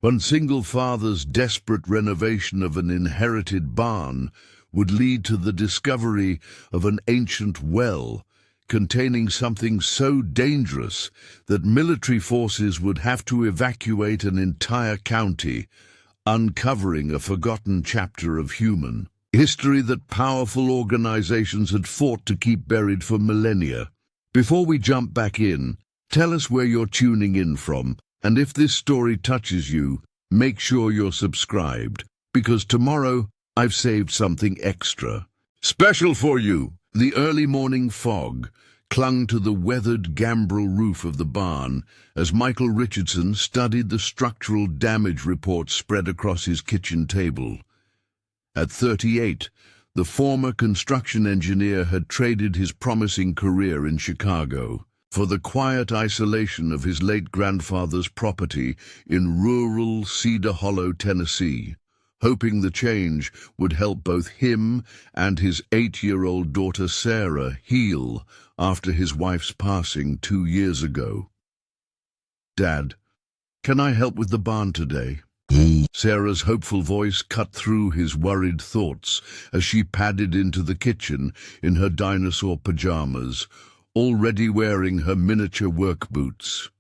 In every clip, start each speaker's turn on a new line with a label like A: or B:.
A: One single father's desperate renovation of an inherited barn would lead to the discovery of an ancient well containing something so dangerous that military forces would have to evacuate an entire county, uncovering a forgotten chapter of human history that powerful organizations had fought to keep buried for millennia. Before we jump back in, tell us where you're tuning in from, and if this story touches you, make sure you're subscribed, because tomorrow I've saved something extra. Special for you! The early morning fog clung to the weathered gambrel roof of the barn as Michael Richardson studied the structural damage reports spread across his kitchen table. At 38, the former construction engineer had traded his promising career in Chicago for the quiet isolation of his late grandfather's property in rural Cedar Hollow, Tennessee, hoping the change would help both him and his 8-year-old daughter Sarah heal after his wife's passing 2 years ago. "Dad, can I help with the barn today?" Sarah's hopeful voice cut through his worried thoughts as she padded into the kitchen in her dinosaur pajamas, already wearing her miniature work boots.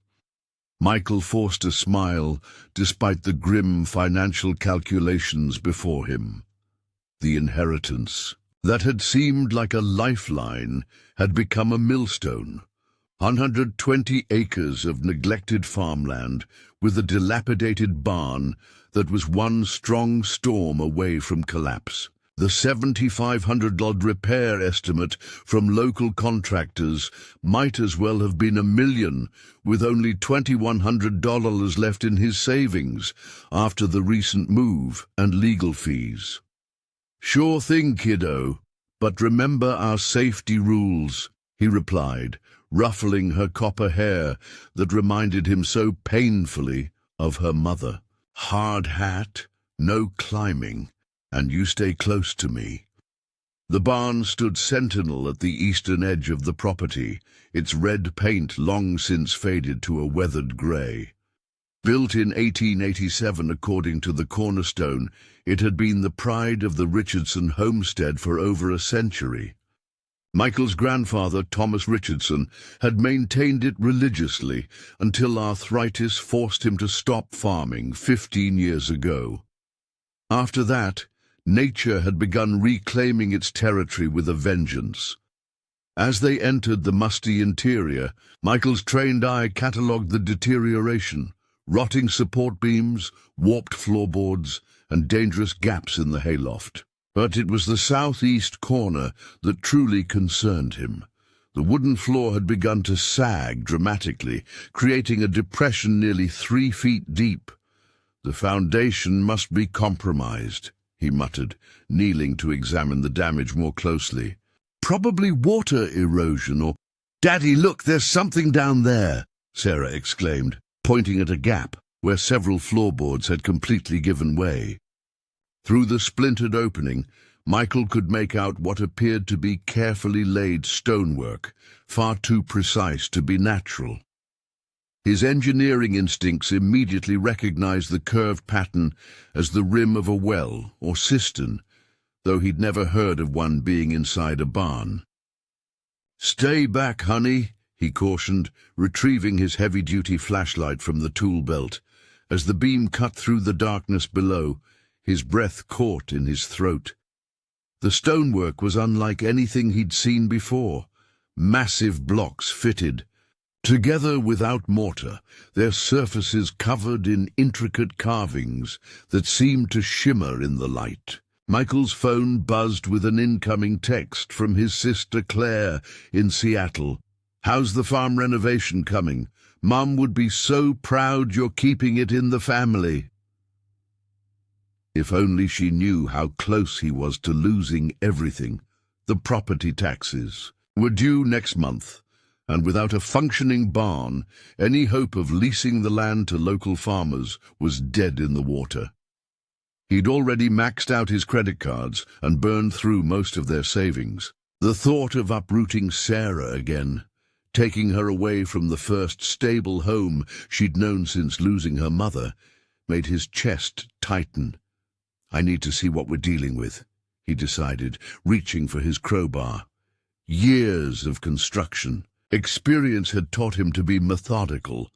A: Michael forced a smile despite the grim financial calculations before him. The inheritance that had seemed like a lifeline had become a millstone. 120 acres of neglected farmland with a dilapidated barn that was one strong storm away from collapse. The $7,500 repair estimate from local contractors might as well have been $1 million, with only $2,100 left in his savings after the recent move and legal fees. "Sure thing, kiddo, but remember our safety rules," he replied, ruffling her copper hair that reminded him so painfully of her mother. "Hard hat, no climbing, and you stay close to me." The barn stood sentinel at the eastern edge of the property, its red paint long since faded to a weathered grey. Built in 1887 according to the cornerstone, it had been the pride of the Richardson homestead for over a century. Michael's grandfather, Thomas Richardson, had maintained it religiously until arthritis forced him to stop farming 15 years ago. After that, nature had begun reclaiming its territory with a vengeance. As they entered the musty interior, Michael's trained eye catalogued the deterioration: rotting support beams, warped floorboards, and dangerous gaps in the hayloft. But it was the southeast corner that truly concerned him. The wooden floor had begun to sag dramatically, creating a depression nearly 3 feet deep. "The foundation must be compromised," he muttered, kneeling to examine the damage more closely. "Probably water erosion or—" "Daddy, look, there's something down there!" Sarah exclaimed, pointing at a gap where several floorboards had completely given way. Through the splintered opening, Michael could make out what appeared to be carefully laid stonework, far too precise to be natural. His engineering instincts immediately recognized the curved pattern as the rim of a well or cistern, though he'd never heard of one being inside a barn. "Stay back, honey," he cautioned, retrieving his heavy-duty flashlight from the tool belt. As the beam cut through the darkness below, his breath caught in his throat. The stonework was unlike anything he'd seen before. Massive blocks fitted together without mortar, their surfaces covered in intricate carvings that seemed to shimmer in the light. Michael's phone buzzed with an incoming text from his sister Claire in Seattle. "How's the farm renovation coming? Mum would be so proud you're keeping it in the family." If only she knew how close he was to losing everything. The property taxes were due next month, and without a functioning barn, any hope of leasing the land to local farmers was dead in the water. He'd already maxed out his credit cards and burned through most of their savings. The thought of uprooting Sarah again, taking her away from the first stable home she'd known since losing her mother, made his chest tighten. I need to see what we're dealing with, he decided, reaching for his crowbar. Years of construction. Experience had taught him to be methodical,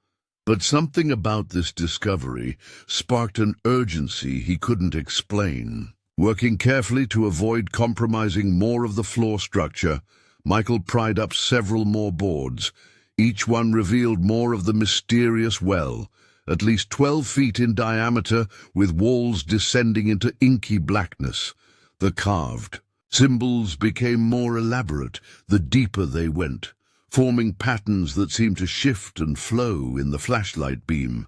A: but something about this discovery sparked an urgency he couldn't explain. Working carefully to avoid compromising more of the floor structure, Michael pried up several more boards. Each one revealed more of the mysterious well, at least 12 feet in diameter, with walls descending into inky blackness. The carved symbols became more elaborate the deeper they went, forming patterns that seemed to shift and flow in the flashlight beam.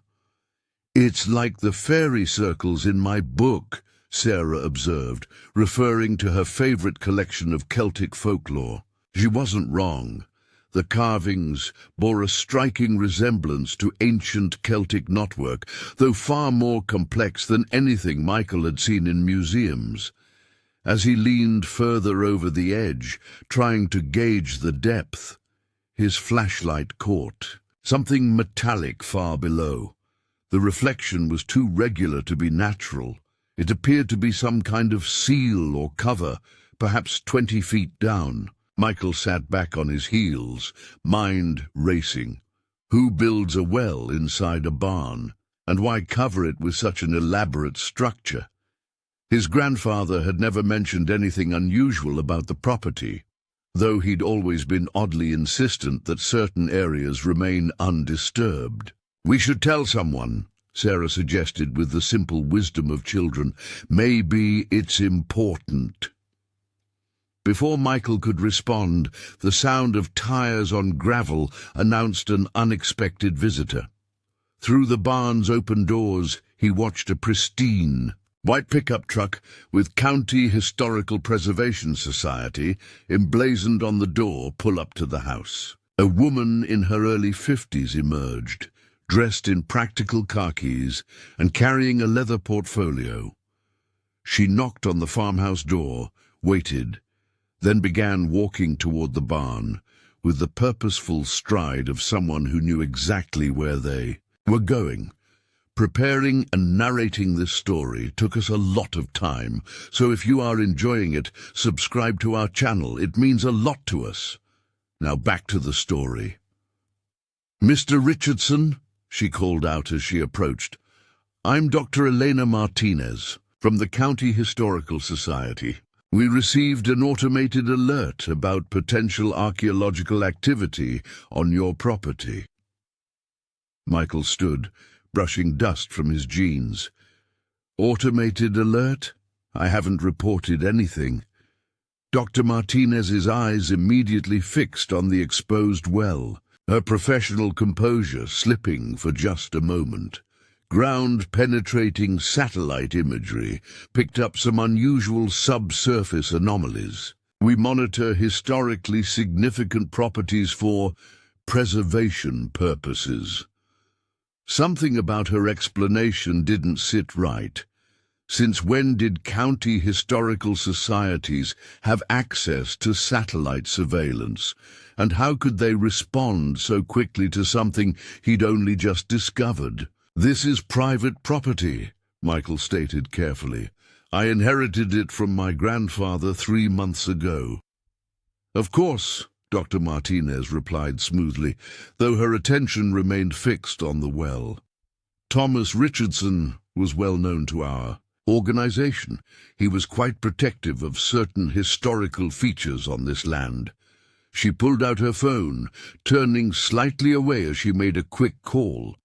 A: "It's like the fairy circles in my book," Sarah observed, referring to her favorite collection of Celtic folklore. She wasn't wrong. The carvings bore a striking resemblance to ancient Celtic knotwork, though far more complex than anything Michael had seen in museums. As he leaned further over the edge, trying to gauge the depth, his flashlight caught something metallic far below. The reflection was too regular to be natural. It appeared to be some kind of seal or cover, perhaps 20 feet down. Michael sat back on his heels, mind racing. Who builds a well inside a barn? And why cover it with such an elaborate structure? His grandfather had never mentioned anything unusual about the property, though he'd always been oddly insistent that certain areas remain undisturbed. "We should tell someone," Sarah suggested with the simple wisdom of children. "Maybe it's important." Before Michael could respond, the sound of tires on gravel announced an unexpected visitor. Through the barn's open doors, he watched a pristine white pickup truck with County Historical Preservation Society emblazoned on the door pull up to the house. A woman in her early 50s emerged, dressed in practical khakis and carrying a leather portfolio. She knocked on the farmhouse door, waited, then began walking toward the barn with the purposeful stride of someone who knew exactly where they were going. Preparing and narrating this story took us a lot of time, so if you are enjoying it, subscribe to our channel. It means a lot to us. Now back to the story. "Mr. Richardson," she called out as she approached. "I'm Dr. Elena Martinez from the County Historical Society. We received an automated alert about potential archaeological activity on your property." Michael stood, brushing dust from his jeans. "Automated alert? I haven't reported anything." Dr. Martinez's eyes immediately fixed on the exposed well, her professional composure slipping for just a moment. Ground-penetrating satellite imagery picked up some unusual subsurface anomalies. "We monitor historically significant properties for preservation purposes." Something about her explanation didn't sit right. Since when did county historical societies have access to satellite surveillance? And how could they respond so quickly to something he'd only just discovered? "This is private property," Michael stated carefully. "I inherited it from my grandfather 3 months ago." "Of course," Dr. Martinez replied smoothly, though her attention remained fixed on the well. "Thomas Richardson was well known to our organization. He was quite protective of certain historical features on this land." She pulled out her phone, turning slightly away as she made a quick call.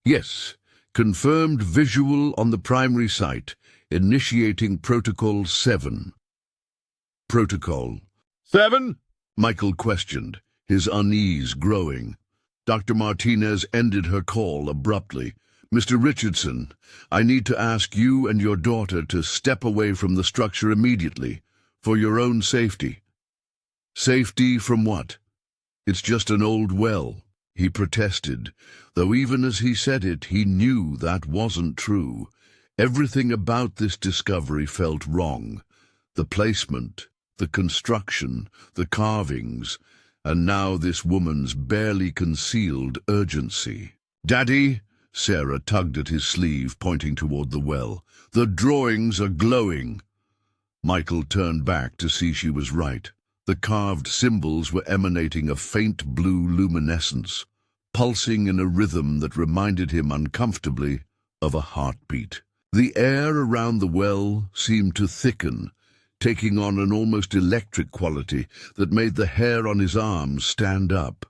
A: "Yes, confirmed visual on the primary site, initiating Protocol 7. "Protocol 7? Michael questioned, his unease growing. Dr. Martinez ended her call abruptly. "Mr. Richardson, I need to ask you and your daughter to step away from the structure immediately, for your own safety." "Safety from what?" "It's just an old well," he protested, though even as he said it, he knew that wasn't true. Everything about this discovery felt wrong. The placement, the construction, the carvings, and now this woman's barely concealed urgency. "Daddy," Sarah tugged at his sleeve, pointing toward the well. "The drawings are glowing." Michael turned back to see she was right. The carved symbols were emanating a faint blue luminescence, pulsing in a rhythm that reminded him uncomfortably of a heartbeat. The air around the well seemed to thicken, taking on an almost electric quality that made the hair on his arms stand up.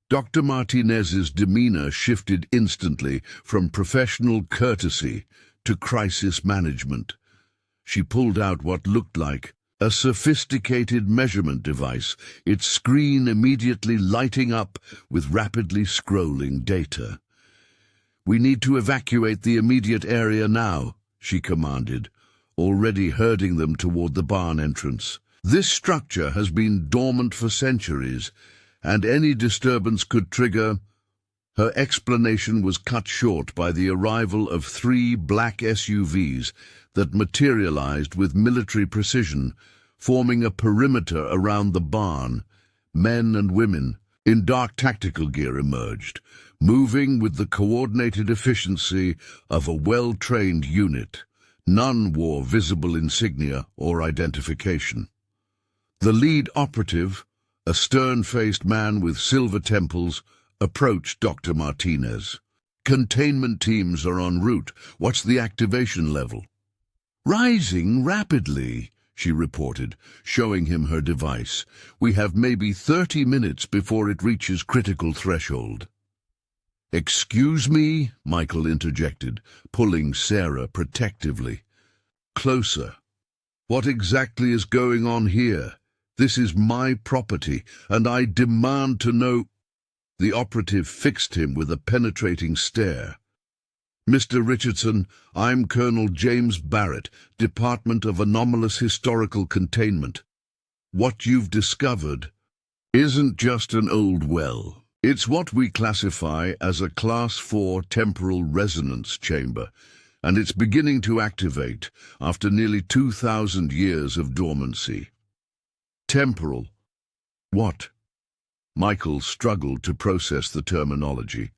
A: Dr. Martinez's demeanor shifted instantly from professional courtesy to crisis management. She pulled out what looked like a sophisticated measurement device, its screen immediately lighting up with rapidly scrolling data. "We need to evacuate the immediate area now," she commanded, already herding them toward the barn entrance. "This structure has been dormant for centuries, and any disturbance could trigger—" Her explanation was cut short by the arrival of 3 black SUVs that materialized with military precision, forming a perimeter around the barn. Men and women in dark tactical gear emerged, moving with the coordinated efficiency of a well-trained unit. None wore visible insignia or identification. The lead operative, a stern-faced man with silver temples, approached Dr. Martinez. "Containment teams are en route. What's the activation level?" "Rising rapidly," she reported, showing him her device. "We have maybe 30 minutes before it reaches critical threshold." "Excuse me," Michael interjected, pulling Sarah protectively. "Closer. What exactly is going on here? This is my property, and I demand to know—" The operative fixed him with a penetrating stare. "Mr. Richardson, I'm Colonel James Barrett, Department of Anomalous Historical Containment. What you've discovered isn't just an old well. It's what we classify as a Class 4 temporal resonance chamber, and it's beginning to activate after nearly 2,000 years of dormancy." "Temporal? What?" Michael struggled to process the terminology.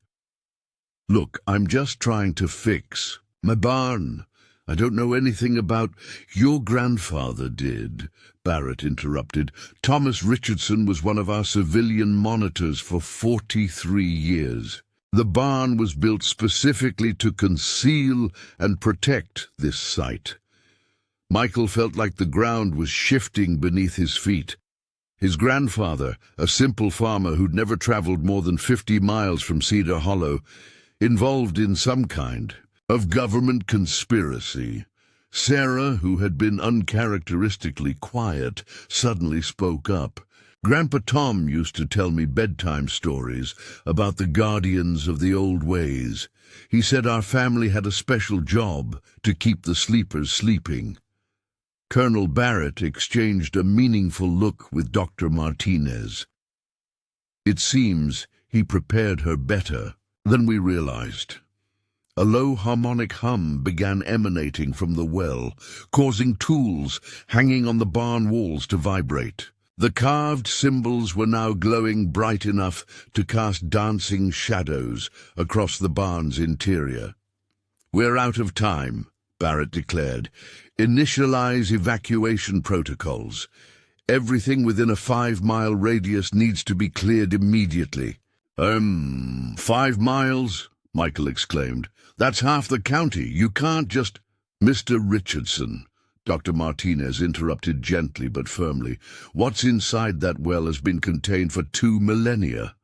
A: "Look, I'm just trying to fix my barn. I don't know anything about—" "Your grandfather did," Barrett interrupted. "Thomas Richardson was one of our civilian monitors for 43 years. The barn was built specifically to conceal and protect this site." Michael felt like the ground was shifting beneath his feet. His grandfather, a simple farmer who'd never traveled more than 50 miles from Cedar Hollow, involved in some kind of government conspiracy. Sarah, who had been uncharacteristically quiet, suddenly spoke up. "Grandpa Tom used to tell me bedtime stories about the guardians of the old ways. He said our family had a special job to keep the sleepers sleeping." Colonel Barrett exchanged a meaningful look with Dr. Martinez. "It seems he prepared her better than we realized." A low harmonic hum began emanating from the well, causing tools hanging on the barn walls to vibrate. The carved symbols were now glowing bright enough to cast dancing shadows across the barn's interior. "We're out of time," Barrett declared. "Initialize evacuation protocols. Everything within a 5-mile radius needs to be cleared immediately." 5 miles?" Michael exclaimed. "That's half the county. You can't just—" "Mr. Richardson," Dr. Martinez interrupted gently but firmly, "what's inside that well has been contained for 2 millennia.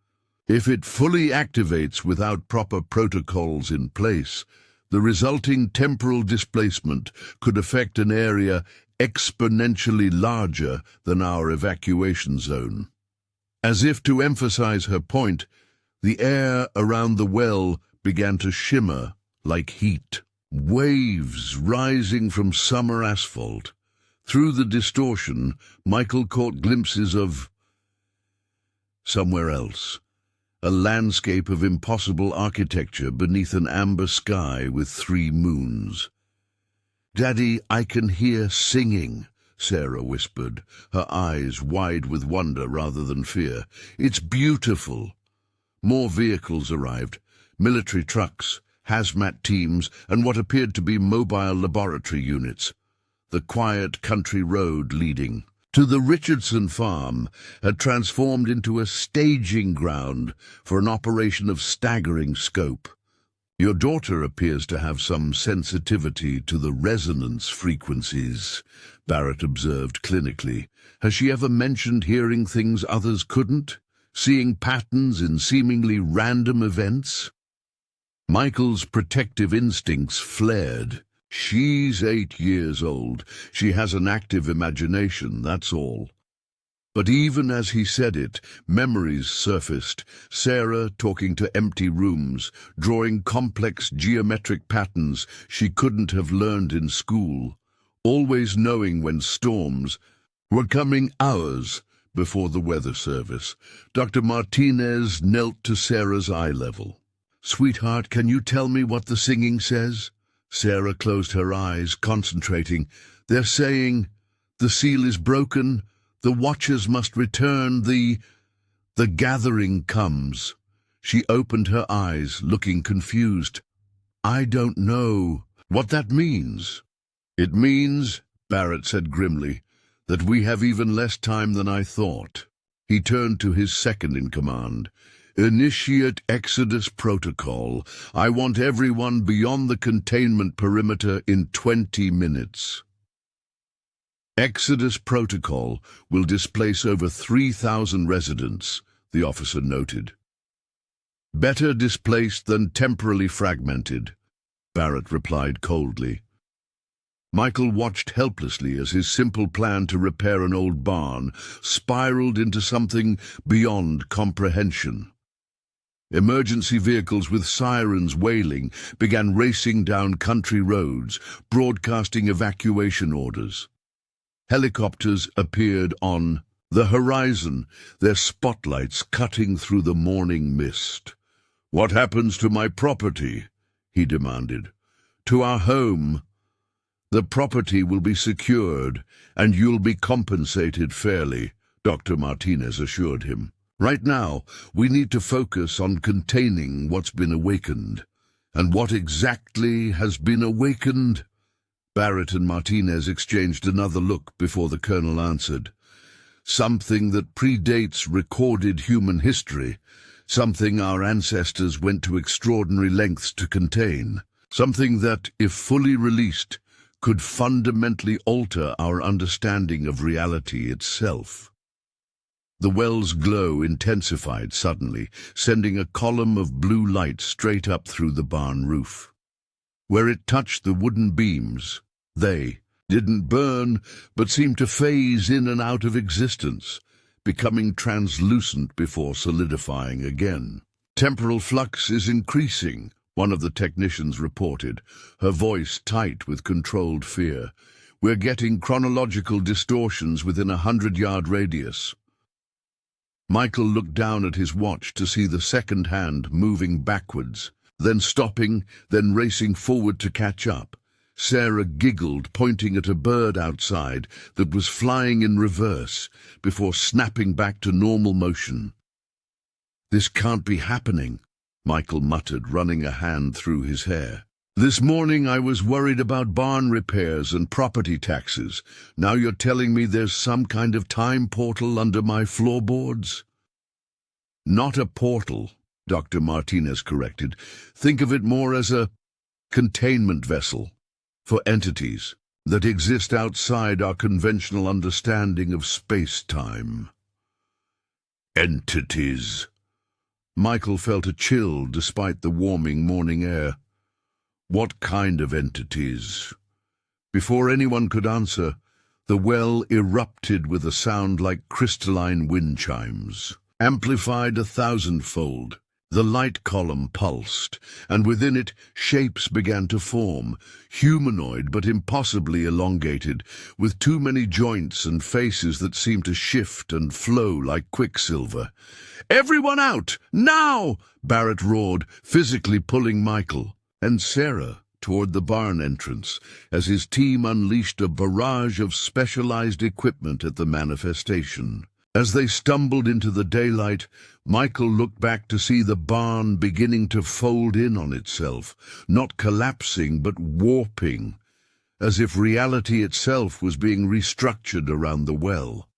A: If it fully activates without proper protocols in place, the resulting temporal displacement could affect an area exponentially larger than our evacuation zone." As if to emphasize her point, the air around the well began to shimmer like heat. Waves rising from summer asphalt. Through the distortion, Michael caught glimpses of somewhere else. A landscape of impossible architecture beneath an amber sky with 3 moons. "Daddy, I can hear singing," Sarah whispered, her eyes wide with wonder rather than fear. "It's beautiful." More vehicles arrived, military trucks, hazmat teams, and what appeared to be mobile laboratory units. The quiet country road leading to the Richardson farm had transformed into a staging ground for an operation of staggering scope. "Your daughter appears to have some sensitivity to the resonance frequencies," Barrett observed clinically. "Has she ever mentioned hearing things others couldn't? Seeing patterns in seemingly random events?" Michael's protective instincts flared. "She's 8 years old. She has an active imagination, that's all." But even as he said it, memories surfaced. Sarah talking to empty rooms, drawing complex geometric patterns she couldn't have learned in school, always knowing when storms were coming hours before the weather service. Dr. Martinez knelt to Sarah's eye level. "Sweetheart, can you tell me what the singing says?" Sarah closed her eyes, concentrating. "They're saying, 'The seal is broken, the watchers must return, the gathering comes.'" She opened her eyes, looking confused. "I don't know what that means." "It means," Barrett said grimly, "that we have even less time than I thought." He turned to his second-in-command. "Initiate Exodus Protocol. I want everyone beyond the containment perimeter in 20 minutes. Exodus Protocol will displace over 3,000 residents," the officer noted. "Better displaced than temporarily fragmented," Barrett replied coldly. Michael watched helplessly as his simple plan to repair an old barn spiraled into something beyond comprehension. Emergency vehicles with sirens wailing began racing down country roads, broadcasting evacuation orders. Helicopters appeared on the horizon, their spotlights cutting through the morning mist. "What happens to my property?" he demanded. "To our home. The property will be secured, and you'll be compensated fairly," Dr. Martinez assured him. "Right now, we need to focus on containing what's been awakened." "And what exactly has been awakened?" Barrett and Martinez exchanged another look before the colonel answered. "Something that predates recorded human history, something our ancestors went to extraordinary lengths to contain, something that, if fully released, could fundamentally alter our understanding of reality itself." The well's glow intensified suddenly, sending a column of blue light straight up through the barn roof. Where it touched the wooden beams, they didn't burn, but seemed to phase in and out of existence, becoming translucent before solidifying again. "Temporal flux is increasing," one of the technicians reported, her voice tight with controlled fear. "We're getting chronological distortions within a 100-yard radius." Michael looked down at his watch to see the second hand moving backwards, then stopping, then racing forward to catch up. Sarah giggled, pointing at a bird outside that was flying in reverse before snapping back to normal motion. "This can't be happening," Michael muttered, running a hand through his hair. "This morning I was worried about barn repairs and property taxes. Now you're telling me there's some kind of time portal under my floorboards?" "Not a portal," Dr. Martinez corrected. "Think of it more as a containment vessel for entities that exist outside our conventional understanding of space-time." "Entities?" Michael felt a chill despite the warming morning air. "What kind of entities?" Before anyone could answer, the well erupted with a sound like crystalline wind chimes, amplified 1,000-fold. The light column pulsed, and within it shapes began to form, humanoid but impossibly elongated, with too many joints and faces that seemed to shift and flow like quicksilver. "Everyone out! Now!" Barrett roared, physically pulling Michael and Sarah toward the barn entrance as his team unleashed a barrage of specialized equipment at the manifestation. As they stumbled into the daylight, Michael looked back to see the barn beginning to fold in on itself, not collapsing but warping, as if reality itself was being restructured around the well.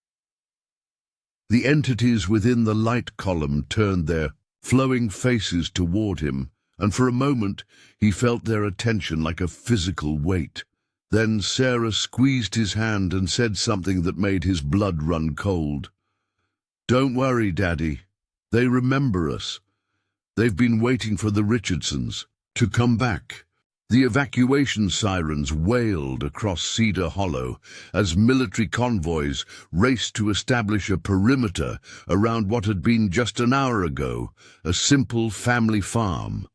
A: The entities within the light column turned their flowing faces toward him, and for a moment he felt their attention like a physical weight. Then Sarah squeezed his hand and said something that made his blood run cold. "Don't worry, Daddy. They remember us. They've been waiting for the Richardsons to come back." The evacuation sirens wailed across Cedar Hollow as military convoys raced to establish a perimeter around what had been just an hour ago a simple family farm.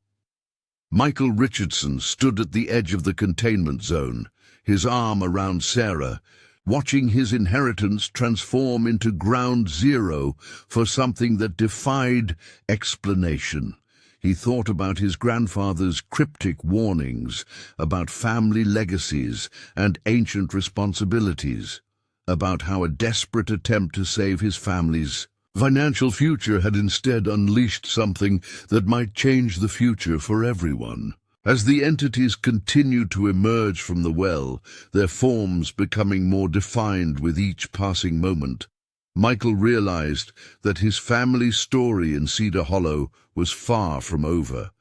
A: Michael Richardson stood at the edge of the containment zone, his arm around Sarah, watching his inheritance transform into ground zero for something that defied explanation. He thought about his grandfather's cryptic warnings, about family legacies and ancient responsibilities, about how a desperate attempt to save his family's financial future had instead unleashed something that might change the future for everyone. As the entities continued to emerge from the well, their forms becoming more defined with each passing moment, Michael realized that his family's story in Cedar Hollow was far from over.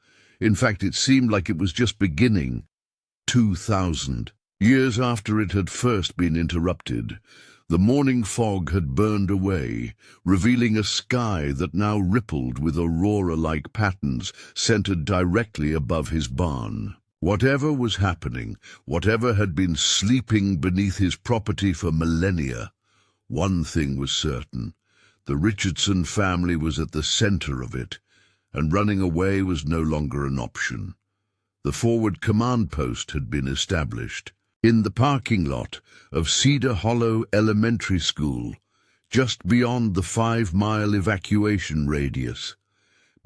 A: In fact, it seemed like it was just beginning. 2,000 years after it had first been interrupted, the morning fog had burned away, revealing a sky that now rippled with aurora-like patterns centered directly above his barn. Whatever was happening, whatever had been sleeping beneath his property for millennia, one thing was certain: the Richardson family was at the center of it, and running away was no longer an option. The forward command post had been established in the parking lot of Cedar Hollow Elementary School, just beyond the 5-mile evacuation radius.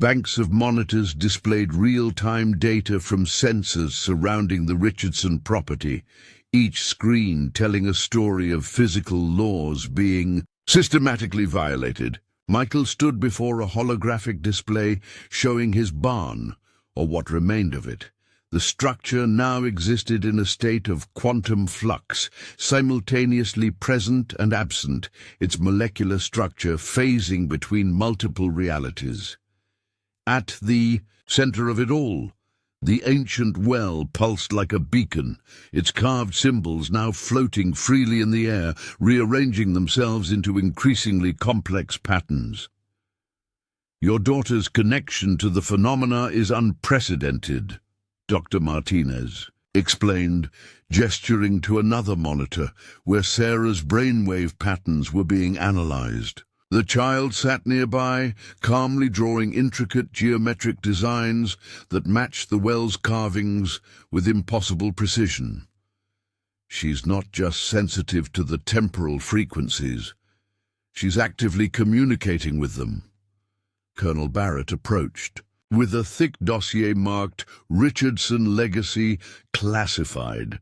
A: Banks of monitors displayed real-time data from sensors surrounding the Richardson property, each screen telling a story of physical laws being systematically violated. Michael stood before a holographic display showing his barn, or what remained of it. The structure now existed in a state of quantum flux, simultaneously present and absent, its molecular structure phasing between multiple realities. At the center of it all, the ancient well pulsed like a beacon, its carved symbols now floating freely in the air, rearranging themselves into increasingly complex patterns. "Your daughter's connection to the phenomena is unprecedented," Dr. Martinez explained, gesturing to another monitor where Sarah's brainwave patterns were being analyzed. The child sat nearby, calmly drawing intricate geometric designs that matched the well's carvings with impossible precision. "She's not just sensitive to the temporal frequencies. She's actively communicating with them." Colonel Barrett approached, with a thick dossier marked "Richardson Legacy Classified."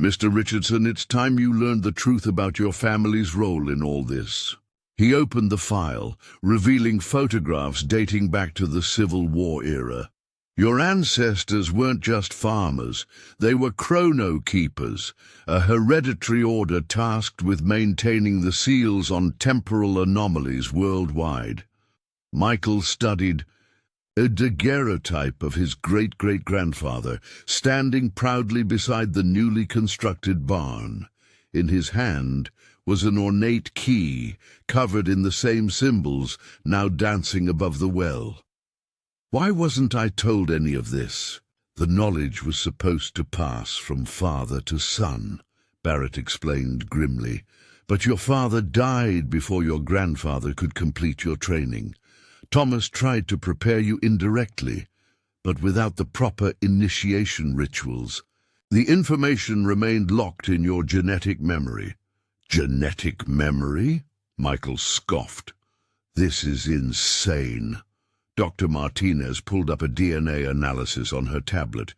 A: "Mr. Richardson, it's time you learned the truth about your family's role in all this." He opened the file, revealing photographs dating back to the Civil War era. "Your ancestors weren't just farmers, they were chrono keepers, a hereditary order tasked with maintaining the seals on temporal anomalies worldwide." Michael studied a daguerreotype of his great-great-grandfather, standing proudly beside the newly constructed barn. In his hand was an ornate key, covered in the same symbols, now dancing above the well. "Why wasn't I told any of this?" "The knowledge was supposed to pass from father to son," Barrett explained grimly. "But your father died before your grandfather could complete your training. Thomas tried to prepare you indirectly, but without the proper initiation rituals. The information remained locked in your genetic memory." "Genetic memory?" Michael scoffed. "This is insane." Dr. Martinez pulled up a DNA analysis on her tablet.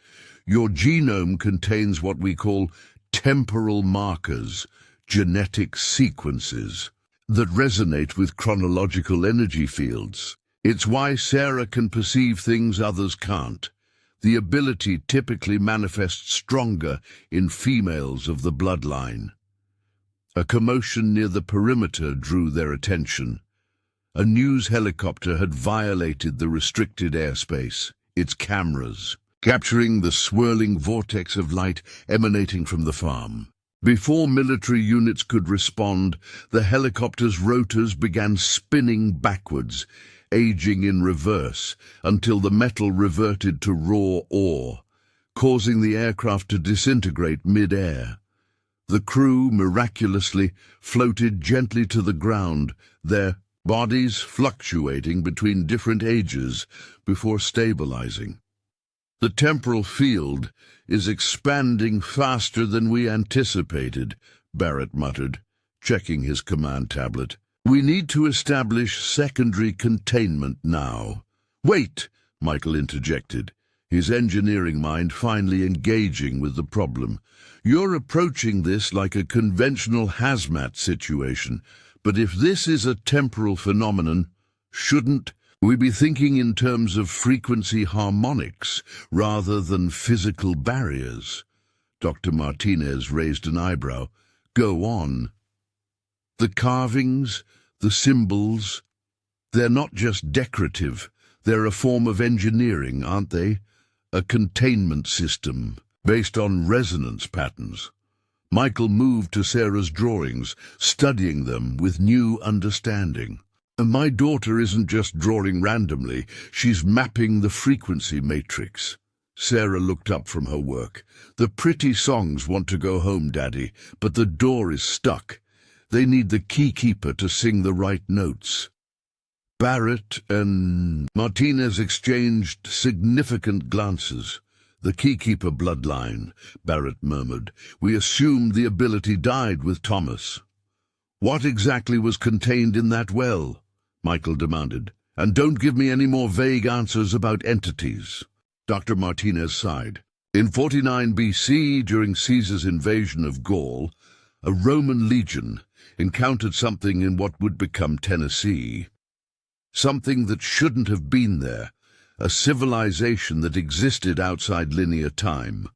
A: "Your genome contains what we call temporal markers, genetic sequences. that resonate with chronological energy fields. It's why Sarah can perceive things others can't. The ability typically manifests stronger in females of the bloodline. A commotion near the perimeter drew their attention. A news helicopter had violated the restricted airspace, its cameras capturing the swirling vortex of light emanating from the farm. Before military units could respond, the helicopter's rotors began spinning backwards, aging in reverse, until the metal reverted to raw ore, causing the aircraft to disintegrate mid-air. The crew, miraculously, floated gently to the ground, their bodies fluctuating between different ages before stabilizing. The temporal field is expanding faster than we anticipated, Barrett muttered, checking his command tablet. We need to establish secondary containment now. Wait, Michael interjected, his engineering mind finally engaging with the problem. You're approaching this like a conventional hazmat situation, but if this is a temporal phenomenon, shouldn't we be thinking in terms of frequency harmonics rather than physical barriers? Dr. Martinez raised an eyebrow. Go on. The carvings, the symbols, they're not just decorative. They're a form of engineering, aren't they? A containment system based on resonance patterns. Michael moved to Sarah's drawings, studying them with new understanding. My daughter isn't just drawing randomly, she's mapping the frequency matrix. Sarah looked up from her work. The pretty songs want to go home, Daddy, but the door is stuck. They need the keykeeper to sing the right notes. Barrett and Martinez exchanged significant glances. The keykeeper bloodline, Barrett murmured. We assumed the ability died with Thomas. What exactly was contained in that well? Michael demanded. And don't give me any more vague answers about entities. Dr. Martinez sighed. In 49 BC, during Caesar's invasion of Gaul, a Roman legion encountered something in what would become Tennessee. Something that shouldn't have been there, a civilization that existed outside linear time.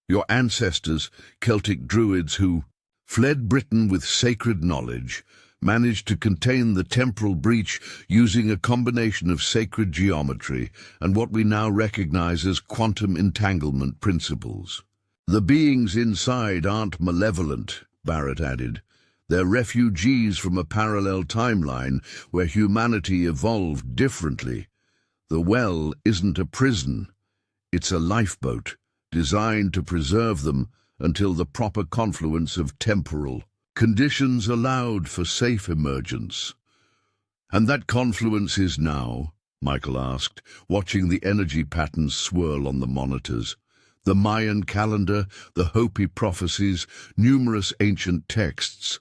A: Your ancestors, Celtic druids who fled Britain with sacred knowledge, managed to contain the temporal breach using a combination of sacred geometry and what we now recognize as quantum entanglement principles. The beings inside aren't malevolent, Barrett added. They're refugees from a parallel timeline where humanity evolved differently. The well isn't a prison. It's a lifeboat, designed to preserve them until the proper confluence of temporal conditions allowed for safe emergence. And that confluence is now, Michael asked, watching the energy patterns swirl on the monitors. The Mayan calendar, the Hopi prophecies, numerous ancient texts,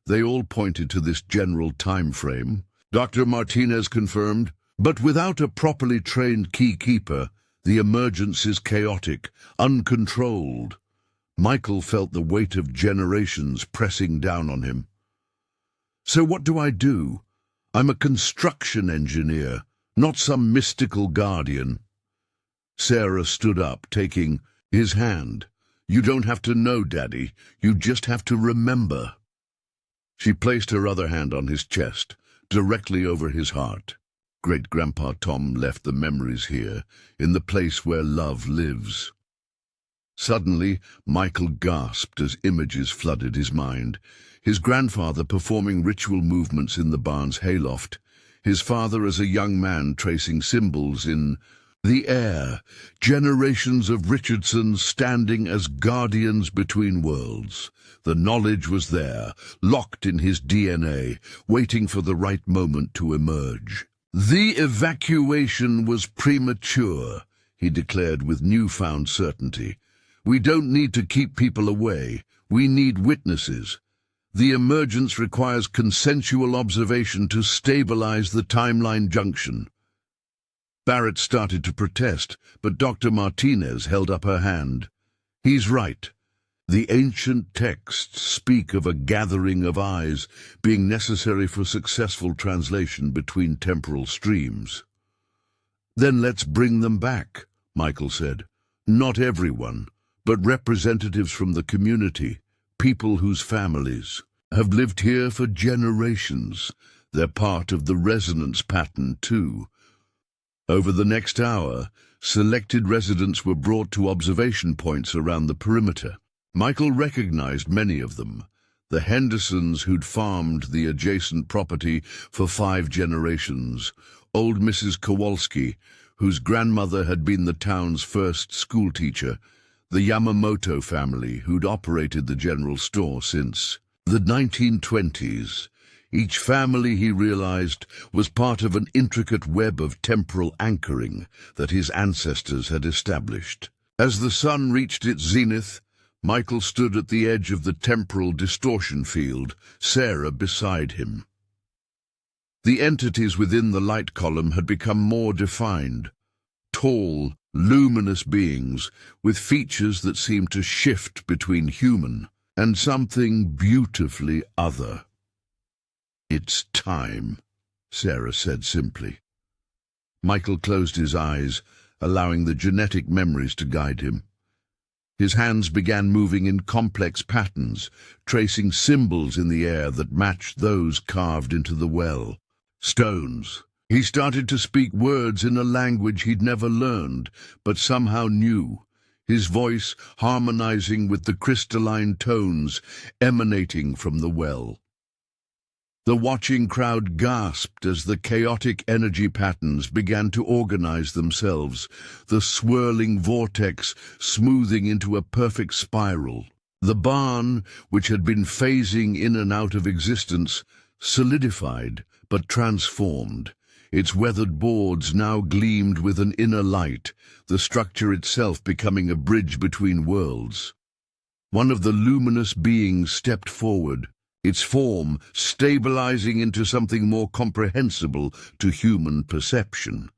A: they all pointed to this general time frame. Dr. Martinez confirmed, but without a properly trained keykeeper, the emergence is chaotic, uncontrolled. Michael felt the weight of generations pressing down on him. So what do I do? I'm a construction engineer, not some mystical guardian. Sarah stood up, taking his hand. You don't have to know, Daddy. You just have to remember. She placed her other hand on his chest, directly over his heart. Great-Grandpa Tom left the memories here, in the place where love lives. Suddenly, Michael gasped as images flooded his mind. His grandfather performing ritual movements in the barn's hayloft. His father as a young man tracing symbols in the air. Generations of Richardsons standing as guardians between worlds. The knowledge was there, locked in his DNA, waiting for the right moment to emerge. The evacuation was premature, he declared with newfound certainty. We don't need to keep people away. We need witnesses. The emergence requires consensual observation to stabilize the timeline junction. Barrett started to protest, but Dr. Martinez held up her hand. He's right. The ancient texts speak of a gathering of eyes being necessary for successful translation between temporal streams. "Then let's bring them back," Michael said. "Not everyone, but representatives from the community, people whose families have lived here for generations. They're part of the resonance pattern too." Over the next hour, selected residents were brought to observation points around the perimeter. Michael recognized many of them. The Hendersons, who'd farmed the adjacent property for 5 generations, old Mrs. Kowalski, whose grandmother had been the town's first schoolteacher, the Yamamoto family, who'd operated the general store since the 1920s. Each family, he realized, was part of an intricate web of temporal anchoring that his ancestors had established. As the sun reached its zenith, Michael stood at the edge of the temporal distortion field, Sarah beside him. The entities within the light column had become more defined. Tall, luminous beings with features that seemed to shift between human and something beautifully other. "It's time," Sarah said simply. Michael closed his eyes, allowing the genetic memories to guide him. His hands began moving in complex patterns, tracing symbols in the air that matched those carved into the well. Stones. He started to speak words in a language he'd never learned, but somehow knew, his voice harmonizing with the crystalline tones emanating from the well. The watching crowd gasped as the chaotic energy patterns began to organize themselves, the swirling vortex smoothing into a perfect spiral. The barn, which had been phasing in and out of existence, solidified but transformed. Its weathered boards now gleamed with an inner light, the structure itself becoming a bridge between worlds. One of the luminous beings stepped forward, its form stabilizing into something more comprehensible to human perception.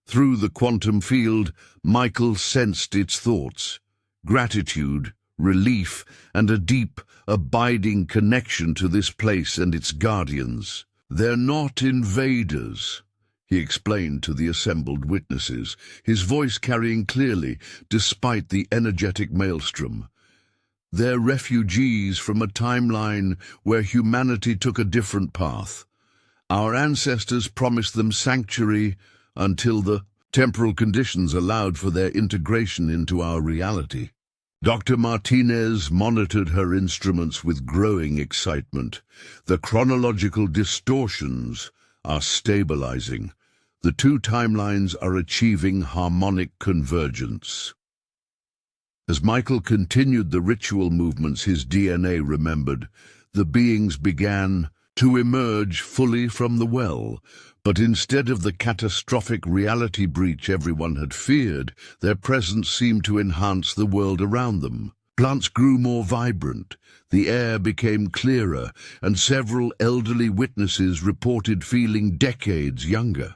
A: Through the quantum field, Michael sensed its thoughts: gratitude, relief, and a deep, abiding connection to this place and its guardians. "They're not invaders," he explained to the assembled witnesses, his voice carrying clearly despite the energetic maelstrom. "They're refugees from a timeline where humanity took a different path. Our ancestors promised them sanctuary until the temporal conditions allowed for their integration into our reality." Dr. Martinez monitored her instruments with growing excitement. "The chronological distortions are stabilizing. The 2 timelines are achieving harmonic convergence." As Michael continued the ritual movements his DNA remembered, the beings began to emerge fully from the well, but instead of the catastrophic reality breach everyone had feared, their presence seemed to enhance the world around them. Plants grew more vibrant, the air became clearer, and several elderly witnesses reported feeling decades younger.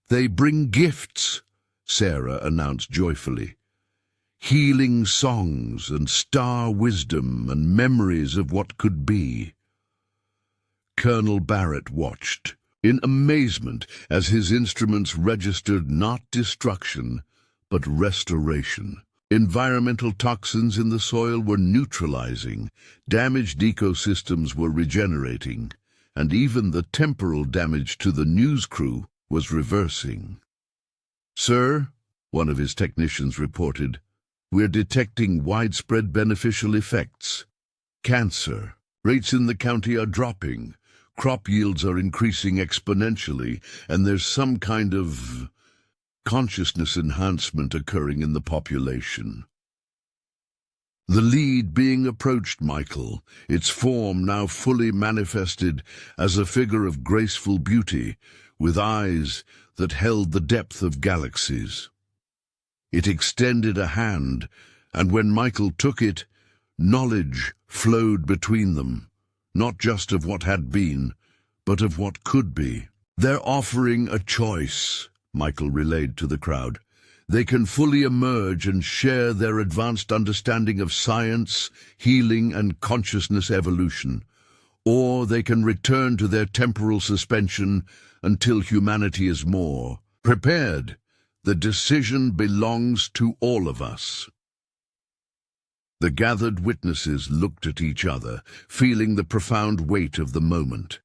A: "They bring gifts," Sarah announced joyfully. "Healing songs and star wisdom and memories of what could be." Colonel Barrett watched in amazement as his instruments registered not destruction, but restoration. Environmental toxins in the soil were neutralizing, damaged ecosystems were regenerating, and even the temporal damage to the news crew was reversing. "Sir," one of his technicians reported, "we're detecting widespread beneficial effects. Cancer rates in the county are dropping, crop yields are increasing exponentially, and there's some kind of consciousness enhancement occurring in the population." The lead being approached Michael, its form now fully manifested as a figure of graceful beauty, with eyes that held the depth of galaxies. It extended a hand, and when Michael took it, knowledge flowed between them, not just of what had been, but of what could be. "They're offering a choice," Michael relayed to the crowd. They can fully emerge and share their advanced understanding of science, healing, and consciousness evolution. Or they can return to their temporal suspension until humanity is more prepared. The decision belongs to all of us. The gathered witnesses looked at each other, feeling the profound weight of the moment.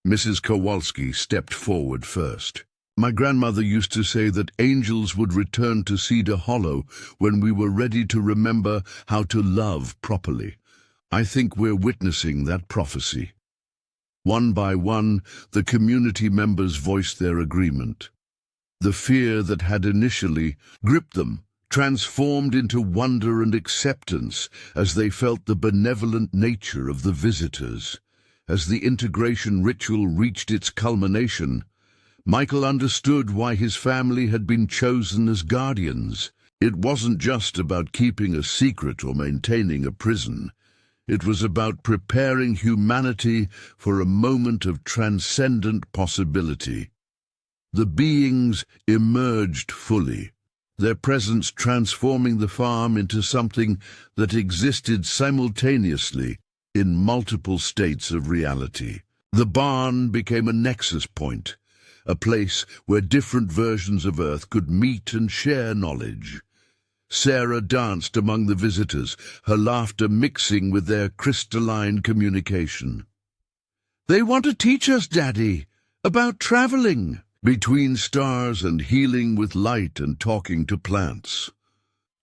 A: Mrs. Kowalski stepped forward first. My grandmother used to say that angels would return to Cedar Hollow when we were ready to remember how to love properly. I think we're witnessing that prophecy. One by one, the community members voiced their agreement. The fear that had initially gripped them transformed into wonder and acceptance as they felt the benevolent nature of the visitors. As the integration ritual reached its culmination, Michael understood why his family had been chosen as guardians. It wasn't just about keeping a secret or maintaining a prison. It was about preparing humanity for a moment of transcendent possibility. The beings emerged fully, their presence transforming the farm into something that existed simultaneously in multiple states of reality. The barn became a nexus point, a place where different versions of Earth could meet and share knowledge. Sarah danced among the visitors, her laughter mixing with their crystalline communication. "They want to teach us, Daddy, about traveling between stars and healing with light and talking to plants."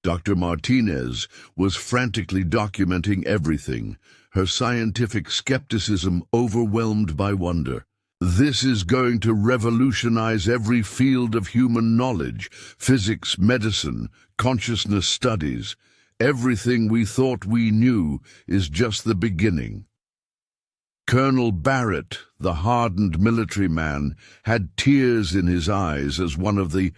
A: Dr. Martinez was frantically documenting everything, her scientific skepticism overwhelmed by wonder. "This is going to revolutionize every field of human knowledge, physics, medicine, consciousness studies. Everything we thought we knew is just the beginning." Colonel Barrett, the hardened military man, had tears in his eyes as one of the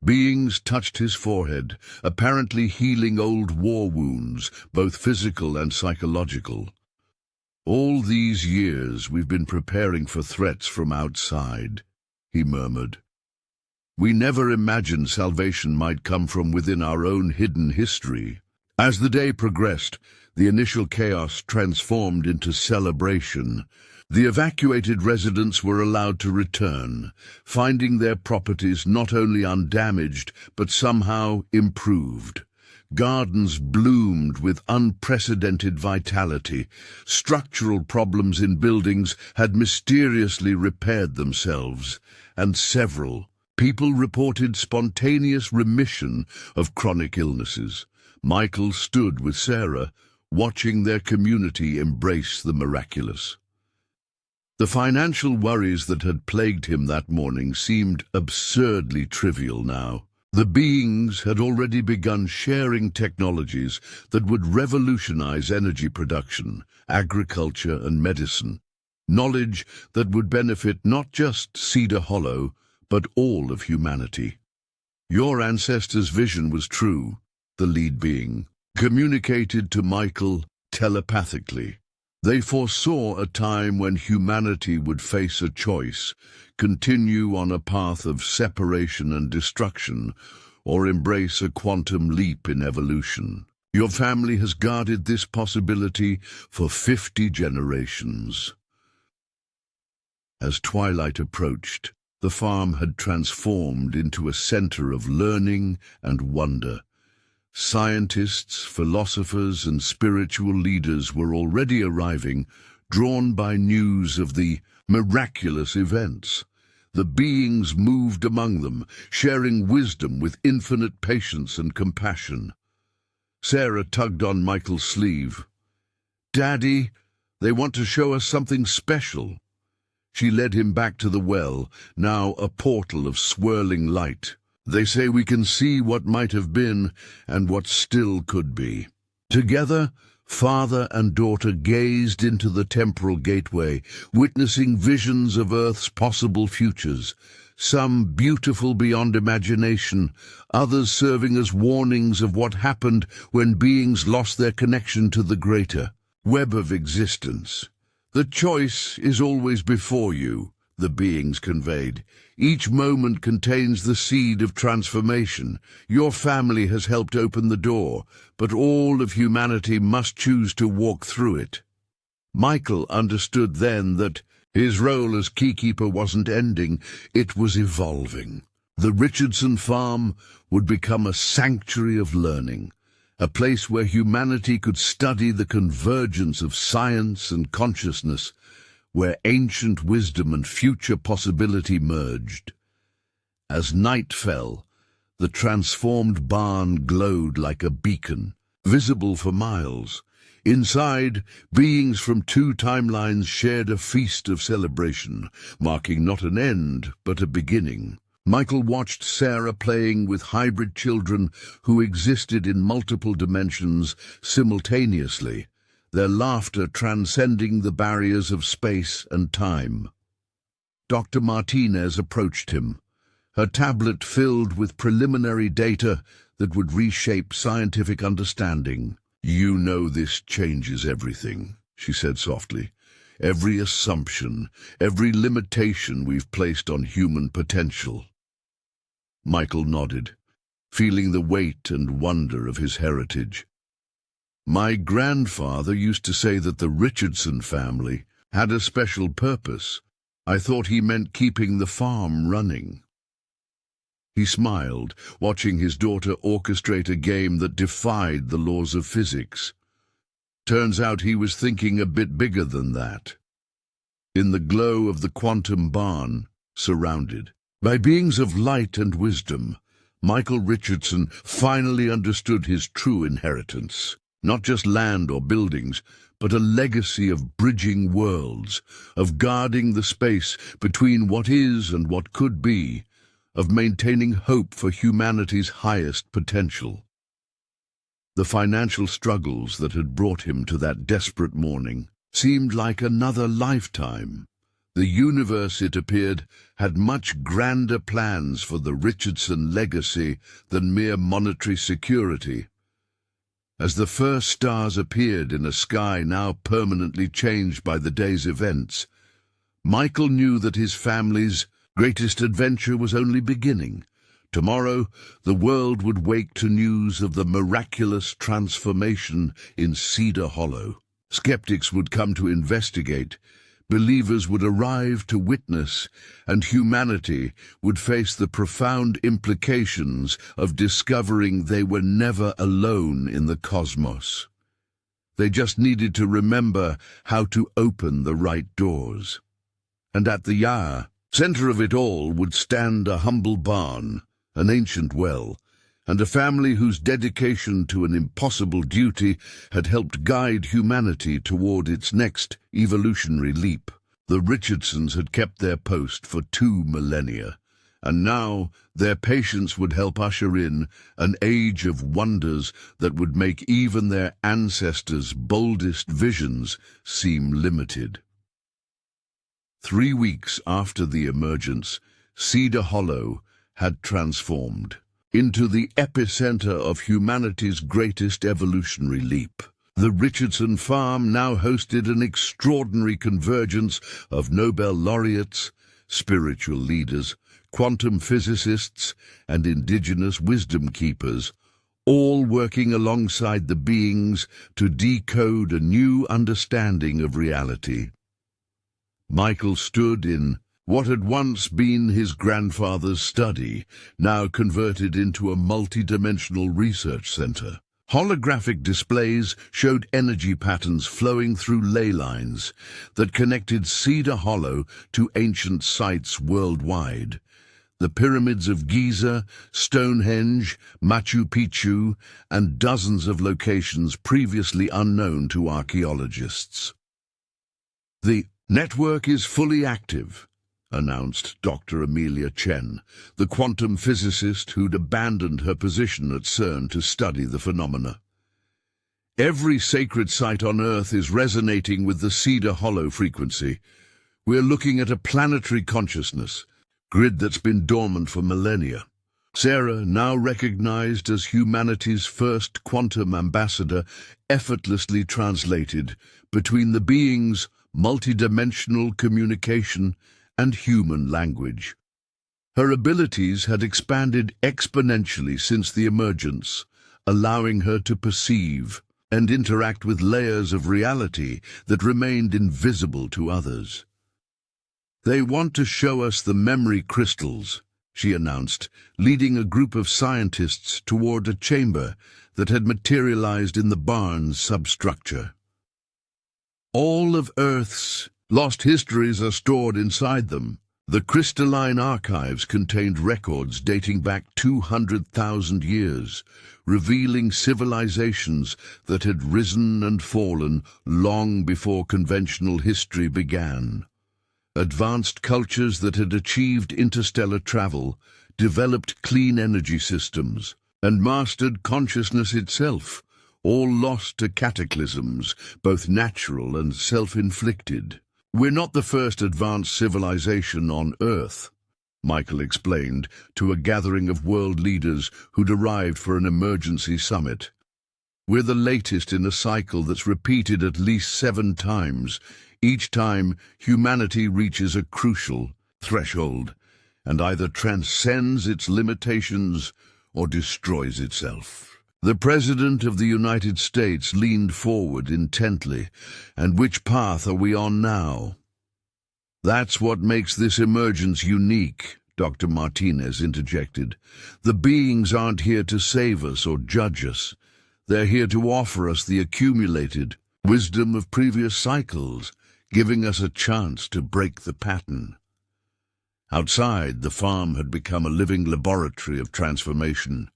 A: beings touched his forehead, apparently healing old war wounds, both physical and psychological. "All these years we've been preparing for threats from outside," he murmured. "We never imagined salvation might come from within our own hidden history." As the day progressed, the initial chaos transformed into celebration. The evacuated residents were allowed to return, finding their properties not only undamaged but somehow improved. Gardens bloomed with unprecedented vitality. Structural problems in buildings had mysteriously repaired themselves, and several people reported spontaneous remission of chronic illnesses. Michael stood with Sarah, watching their community embrace the miraculous. The financial worries that had plagued him that morning seemed absurdly trivial now. The beings had already begun sharing technologies that would revolutionize energy production, agriculture, and medicine. Knowledge that would benefit not just Cedar Hollow, but all of humanity. "Your ancestors' vision was true," the lead being communicated to Michael telepathically. They foresaw a time when humanity would face a choice: continue on a path of separation and destruction, or embrace a quantum leap in evolution. Your family has guarded this possibility for 50 generations. As twilight approached, the farm had transformed into a center of learning and wonder. Scientists, philosophers, and spiritual leaders were already arriving, drawn by news of the miraculous events. The beings moved among them, sharing wisdom with infinite patience and compassion. Sarah tugged on Michael's sleeve. "Daddy, they want to show us something special." She led him back to the well, now a portal of swirling light. "They say we can see what might have been and what still could be." Together, father and daughter gazed into the temporal gateway, witnessing visions of Earth's possible futures, some beautiful beyond imagination, others serving as warnings of what happened when beings lost their connection to the greater web of existence. "The choice is always before you," the beings conveyed. Each moment contains the seed of transformation. Your family has helped open the door, but all of humanity must choose to walk through it. Michael understood then that his role as keykeeper wasn't ending, it was evolving. The Richardson farm would become a sanctuary of learning, a place where humanity could study the convergence of science and consciousness, where ancient wisdom and future possibility merged. As night fell, the transformed barn glowed like a beacon, visible for miles. Inside, beings from two timelines shared a feast of celebration, marking not an end, but a beginning. Michael watched Sarah playing with hybrid children who existed in multiple dimensions simultaneously, their laughter transcending the barriers of space and time. Dr. Martinez approached him, her tablet filled with preliminary data that would reshape scientific understanding. "You know this changes everything," she said softly. "Every assumption, every limitation we've placed on human potential." Michael nodded, feeling the weight and wonder of his heritage. "My grandfather used to say that the Richardson family had a special purpose. I thought he meant keeping the farm running." He smiled, watching his daughter orchestrate a game that defied the laws of physics. Turns out he was thinking a bit bigger than that. In the glow of the quantum barn, surrounded by beings of light and wisdom, Michael Richardson finally understood his true inheritance. Not just land or buildings, but a legacy of bridging worlds, of guarding the space between what is and what could be, of maintaining hope for humanity's highest potential. The financial struggles that had brought him to that desperate morning seemed like another lifetime. The universe, it appeared, had much grander plans for the Richardson legacy than mere monetary security. As the first stars appeared in a sky now permanently changed by the day's events, Michael knew that his family's greatest adventure was only beginning. Tomorrow, the world would wake to news of the miraculous transformation in Cedar Hollow. Skeptics would come to investigate, believers would arrive to witness, and humanity would face the profound implications of discovering they were never alone in the cosmos. They just needed to remember how to open the right doors. And at the center of it all would stand a humble barn, an ancient well, and a family whose dedication to an impossible duty had helped guide humanity toward its next evolutionary leap. The Richardsons had kept their post for 2 millennia, and now their patience would help usher in an age of wonders that would make even their ancestors' boldest visions seem limited. 3 weeks after the emergence, Cedar Hollow had transformed into the epicenter of humanity's greatest evolutionary leap. The Richardson farm now hosted an extraordinary convergence of Nobel laureates, spiritual leaders, quantum physicists, and indigenous wisdom keepers, all working alongside the beings to decode a new understanding of reality. Michael stood in what had once been his grandfather's study, now converted into a multi-dimensional research center. Holographic displays showed energy patterns flowing through ley lines that connected Cedar Hollow to ancient sites worldwide. The pyramids of Giza, Stonehenge, Machu Picchu, and dozens of locations previously unknown to archaeologists. "The network is fully active," announced Dr. Amelia Chen, the quantum physicist who'd abandoned her position at CERN to study the phenomena. "Every sacred site on Earth is resonating with the Cedar Hollow frequency. We're looking at a planetary consciousness grid that's been dormant for millennia." Sarah, now recognized as humanity's first quantum ambassador, effortlessly translated between the beings multidimensional communication and human language. Her abilities had expanded exponentially since the emergence, allowing her to perceive and interact with layers of reality that remained invisible to others. "They want to show us the memory crystals," she announced, leading a group of scientists toward a chamber that had materialized in the barn's substructure. All of Earth's lost histories are stored inside them. The crystalline archives contained records dating back 200,000 years, revealing civilizations that had risen and fallen long before conventional history began. Advanced cultures that had achieved interstellar travel, developed clean energy systems, and mastered consciousness itself, all lost to cataclysms, both natural and self-inflicted. "We're not the first advanced civilization on Earth," Michael explained to a gathering of world leaders who'd arrived for an emergency summit. "We're the latest in a cycle that's repeated at least 7 times. Each time, humanity reaches a crucial threshold and either transcends its limitations or destroys itself." The President of the United States leaned forward intently. "And which path are we on now?" "That's what makes this emergence unique," Dr. Martinez interjected. "The beings aren't here to save us or judge us. They're here to offer us the accumulated wisdom of previous cycles, giving us a chance to break the pattern." Outside, the farm had become a living laboratory of transformation.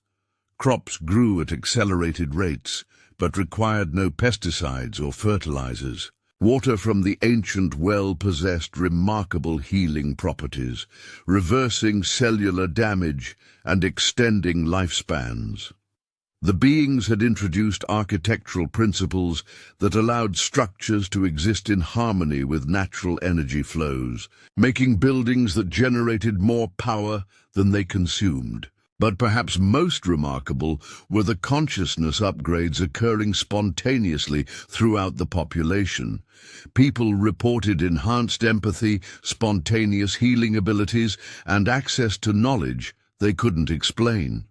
A: Crops grew at accelerated rates, but required no pesticides or fertilizers. Water from the ancient well possessed remarkable healing properties, reversing cellular damage and extending lifespans. The beings had introduced architectural principles that allowed structures to exist in harmony with natural energy flows, making buildings that generated more power than they consumed. But perhaps most remarkable were the consciousness upgrades occurring spontaneously throughout the population. People reported enhanced empathy, spontaneous healing abilities, and access to knowledge they couldn't explain.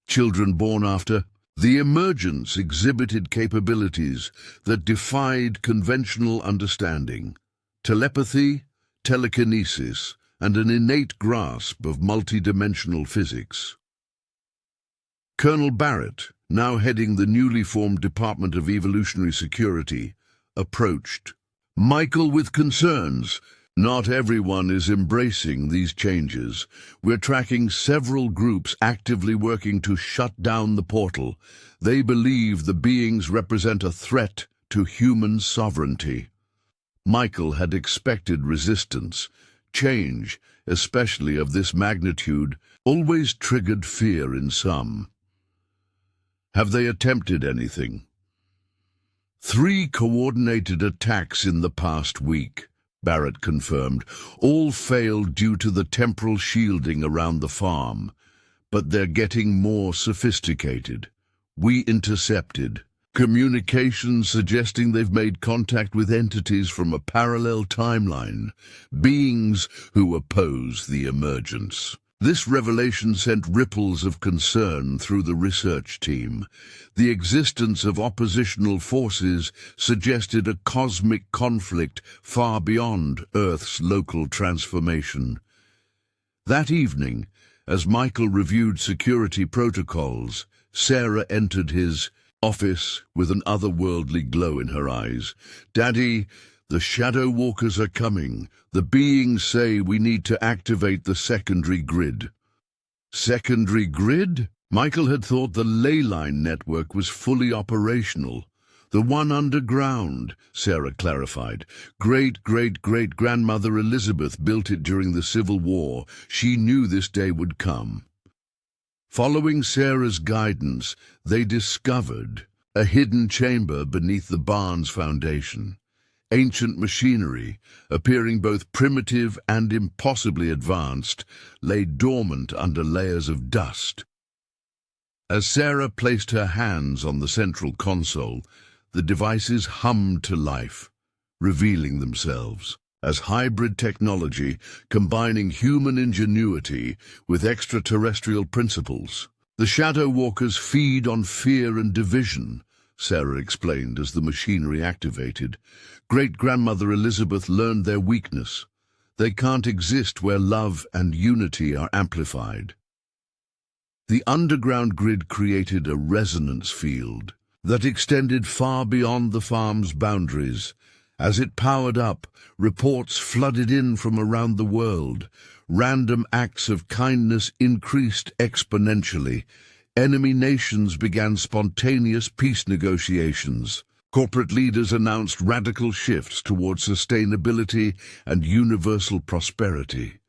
A: Children born after the emergence exhibited capabilities that defied conventional understanding: telepathy, telekinesis, and an innate grasp of multidimensional physics. Colonel Barrett, now heading the newly formed Department of Evolutionary Security, approached Michael with concerns. "Not everyone is embracing these changes. We're tracking several groups actively working to shut down the portal. They believe the beings represent a threat to human sovereignty." Michael had expected resistance. Change, especially of this magnitude, always triggered fear in some. "Have they attempted anything?" 3 coordinated attacks in the past week, Barrett confirmed. "All failed due to the temporal shielding around the farm. But they're getting more sophisticated. We intercepted communications suggesting they've made contact with entities from a parallel timeline, beings who oppose the emergence." This revelation sent ripples of concern through the research team. The existence of oppositional forces suggested a cosmic conflict far beyond Earth's local transformation. That evening, as Michael reviewed security protocols, Sarah entered his office with an otherworldly glow in her eyes. "Daddy, the Shadow Walkers are coming. The beings say we need to activate the secondary grid." Secondary grid? Michael had thought the ley line network was fully operational. "The one underground," Sarah clarified. Great-great-great-grandmother Elizabeth built it during the Civil War. She knew this day would come." Following Sarah's guidance, they discovered a hidden chamber beneath the barn's foundation. Ancient machinery, appearing both primitive and impossibly advanced, lay dormant under layers of dust. As Sarah placed her hands on the central console, the devices hummed to life, revealing themselves. as hybrid technology combining human ingenuity with extraterrestrial principles. The Shadow Walkers feed on fear and division, Sarah explained as the machinery activated. Great-grandmother Elizabeth learned their weakness. They can't exist where love and unity are amplified. The underground grid created a resonance field that extended far beyond the farm's boundaries. As it powered up, reports flooded in from around the world. Random acts of kindness increased exponentially. Enemy nations began spontaneous peace negotiations. Corporate leaders announced radical shifts toward sustainability and universal prosperity.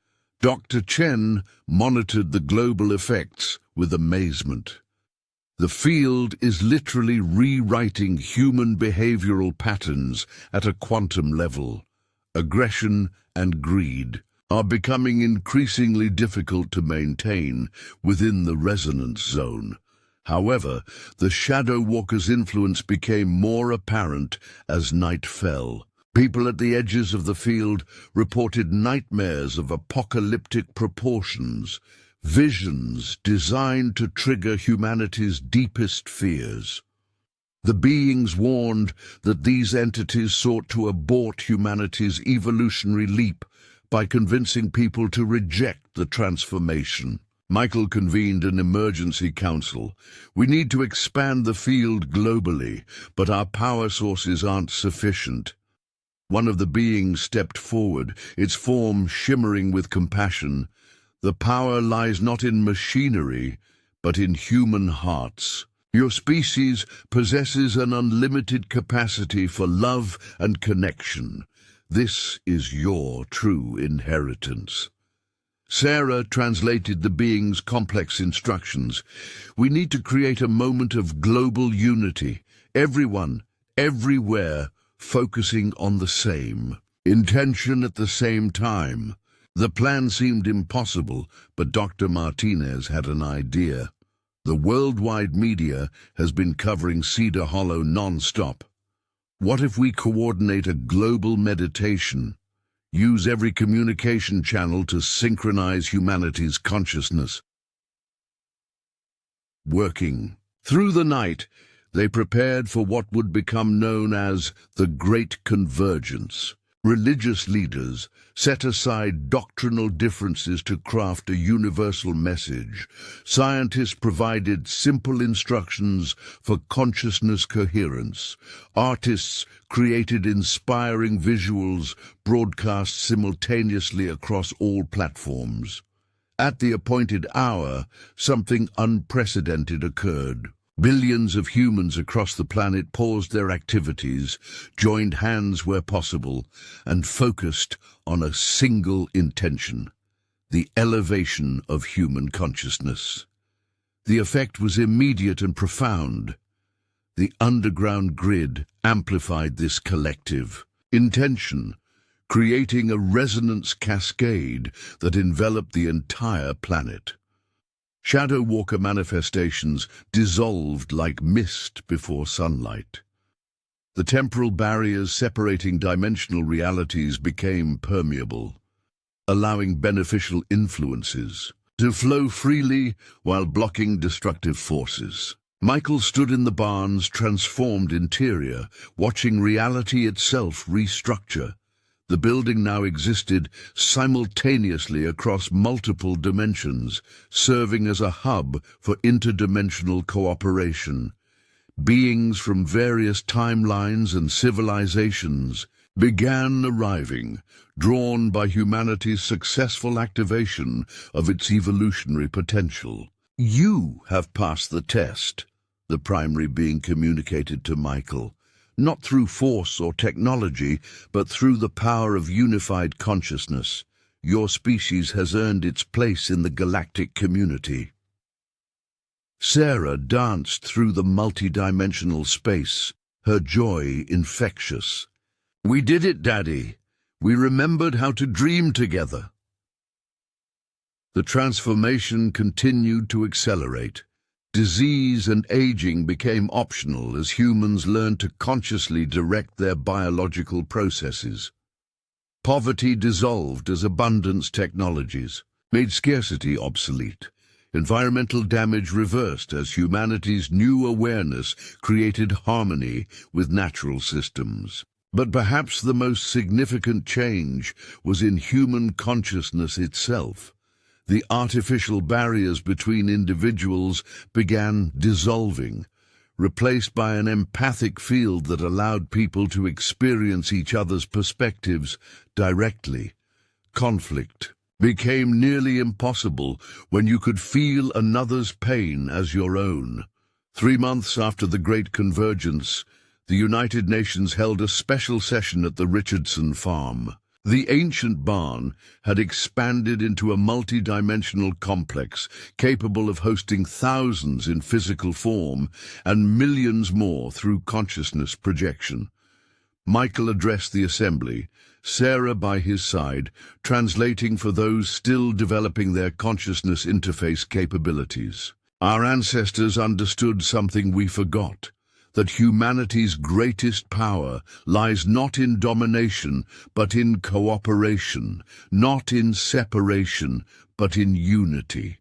A: Dr. Chen monitored the global effects with amazement. The field is literally rewriting human behavioral patterns at a quantum level. Aggression and greed are becoming increasingly difficult to maintain within the resonance zone. However, the Shadow Walker's influence became more apparent as night fell. People at the edges of the field reported nightmares of apocalyptic proportions, visions designed to trigger humanity's deepest fears. The beings warned that these entities sought to abort humanity's evolutionary leap by convincing people to reject the transformation. Michael convened an emergency council. We need to expand the field globally, but our power sources aren't sufficient. One of the beings stepped forward, its form shimmering with compassion. The power lies not in machinery, but in human hearts. Your species possesses an unlimited capacity for love and connection. This is your true inheritance. Sarah translated the being's complex instructions. We need to create a moment of global unity. Everyone, everywhere, focusing on the same intention at the same time. The plan seemed impossible, but Dr. Martinez had an idea. The worldwide media has been covering Cedar Hollow non-stop. What if we coordinate a global meditation? Use every communication channel to synchronize humanity's consciousness. Working. Through the night, they prepared for what would become known as the Great Convergence. Religious leaders set aside doctrinal differences to craft a universal message. Scientists provided simple instructions for consciousness coherence. Artists created inspiring visuals broadcast simultaneously across all platforms. At the appointed hour, something unprecedented occurred. Billions of humans across the planet paused their activities, joined hands where possible, and focused on a single intention: the elevation of human consciousness. The effect was immediate and profound. The underground grid amplified this collective intention, creating a resonance cascade that enveloped the entire planet. Shadow Walker manifestations dissolved like mist before sunlight. The temporal barriers separating dimensional realities became permeable, allowing beneficial influences to flow freely while blocking destructive forces. Michael stood in the barn's transformed interior, watching reality itself restructure. The building now existed simultaneously across multiple dimensions, serving as a hub for interdimensional cooperation. Beings from various timelines and civilizations began arriving, drawn by humanity's successful activation of its evolutionary potential. You have passed the test, the primary being communicated to Michael. Not through force or technology, but through the power of unified consciousness. Your species has earned its place in the galactic community. Sarah danced through the multidimensional space, her joy infectious. We did it, Daddy. We remembered how to dream together. The transformation continued to accelerate. Disease and aging became optional as humans learned to consciously direct their biological processes. Poverty dissolved as abundance technologies made scarcity obsolete. Environmental damage reversed as humanity's new awareness created harmony with natural systems. But perhaps the most significant change was in human consciousness itself. The artificial barriers between individuals began dissolving, replaced by an empathic field that allowed people to experience each other's perspectives directly. Conflict became nearly impossible when you could feel another's pain as your own. 3 months after the Great Convergence, the United Nations held a special session at the Richardson farm. The ancient barn had expanded into a multi-dimensional complex capable of hosting thousands in physical form and millions more through consciousness projection. Michael addressed the assembly, Sarah by his side, translating for those still developing their consciousness interface capabilities. Our ancestors understood something we forgot, that humanity's greatest power lies not in domination, but in cooperation, not in separation, but in unity.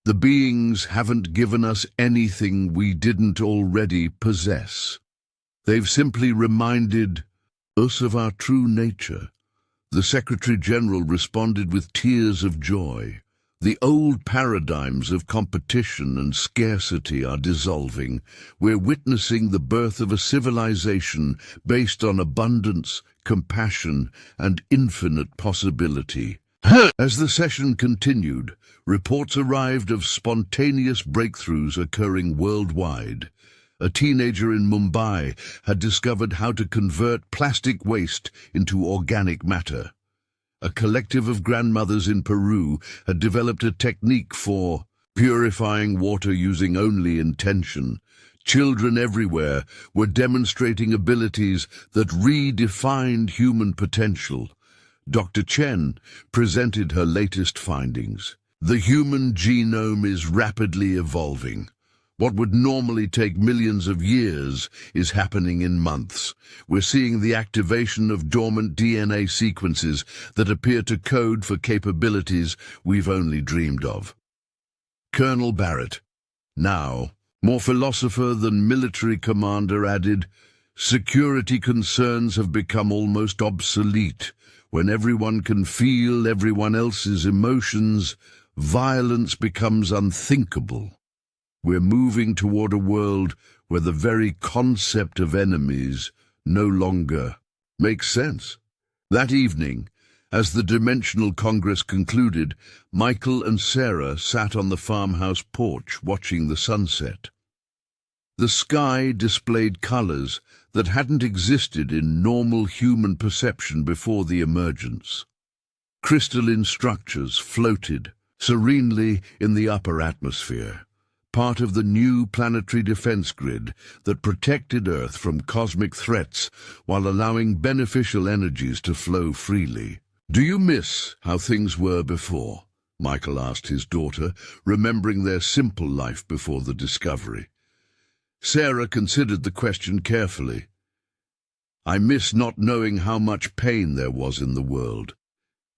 A: The beings haven't given us anything we didn't already possess. They've simply reminded us of our true nature. The Secretary-General responded with tears of joy. The old paradigms of competition and scarcity are dissolving. We're witnessing the birth of a civilization based on abundance, compassion, and infinite possibility. As the session continued, reports arrived of spontaneous breakthroughs occurring worldwide. A teenager in Mumbai had discovered how to convert plastic waste into organic matter. A collective of grandmothers in Peru had developed a technique for purifying water using only intention. Children everywhere were demonstrating abilities that redefined human potential. Dr. Chen presented her latest findings. The human genome is rapidly evolving. What would normally take millions of years is happening in months. We're seeing the activation of dormant DNA sequences that appear to code for capabilities we've only dreamed of. Colonel Barrett, now more philosopher than military commander, added, "Security concerns have become almost obsolete. When everyone can feel everyone else's emotions, violence becomes unthinkable. We're moving toward a world where the very concept of enemies no longer makes sense." That evening, as the Dimensional Congress concluded, Michael and Sarah sat on the farmhouse porch watching the sunset. The sky displayed colors that hadn't existed in normal human perception before the emergence. Crystalline structures floated serenely in the upper atmosphere, part of the new planetary defense grid that protected Earth from cosmic threats while allowing beneficial energies to flow freely. "Do you miss how things were before?" Michael asked his daughter, remembering their simple life before the discovery. Sarah considered the question carefully. "I miss not knowing how much pain there was in the world,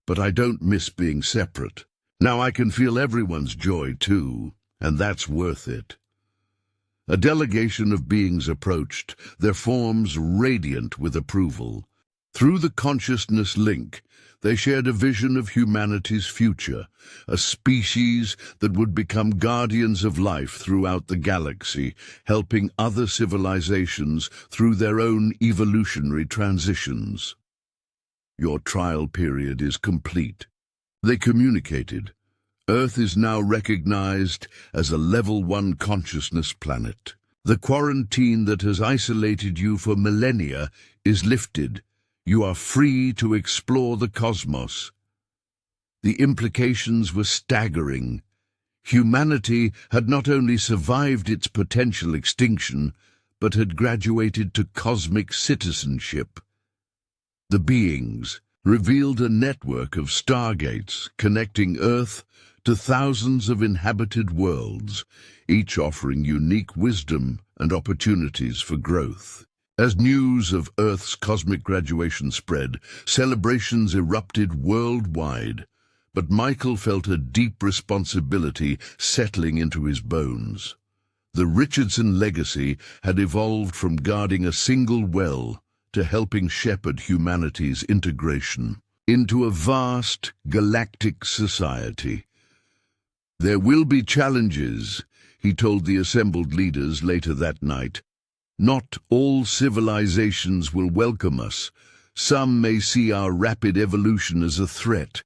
A: but I don't miss being separate. Now I can feel everyone's joy too. And that's worth it." A delegation of beings approached, their forms radiant with approval. Through the consciousness link, they shared a vision of humanity's future, a species that would become guardians of life throughout the galaxy, helping other civilizations through their own evolutionary transitions. "Your trial period is complete," they communicated. "Earth is now recognized as a Level 1 consciousness planet. The quarantine that has isolated you for millennia is lifted. You are free to explore the cosmos." The implications were staggering. Humanity had not only survived its potential extinction, but had graduated to cosmic citizenship. The beings revealed a network of stargates connecting Earth to thousands of inhabited worlds, each offering unique wisdom and opportunities for growth. As news of Earth's cosmic graduation spread, celebrations erupted worldwide. But Michael felt a deep responsibility settling into his bones. The Richardson legacy had evolved from guarding a single well to helping shepherd humanity's integration into a vast galactic society. "There will be challenges," he told the assembled leaders later that night. "Not all civilizations will welcome us. Some may see our rapid evolution as a threat.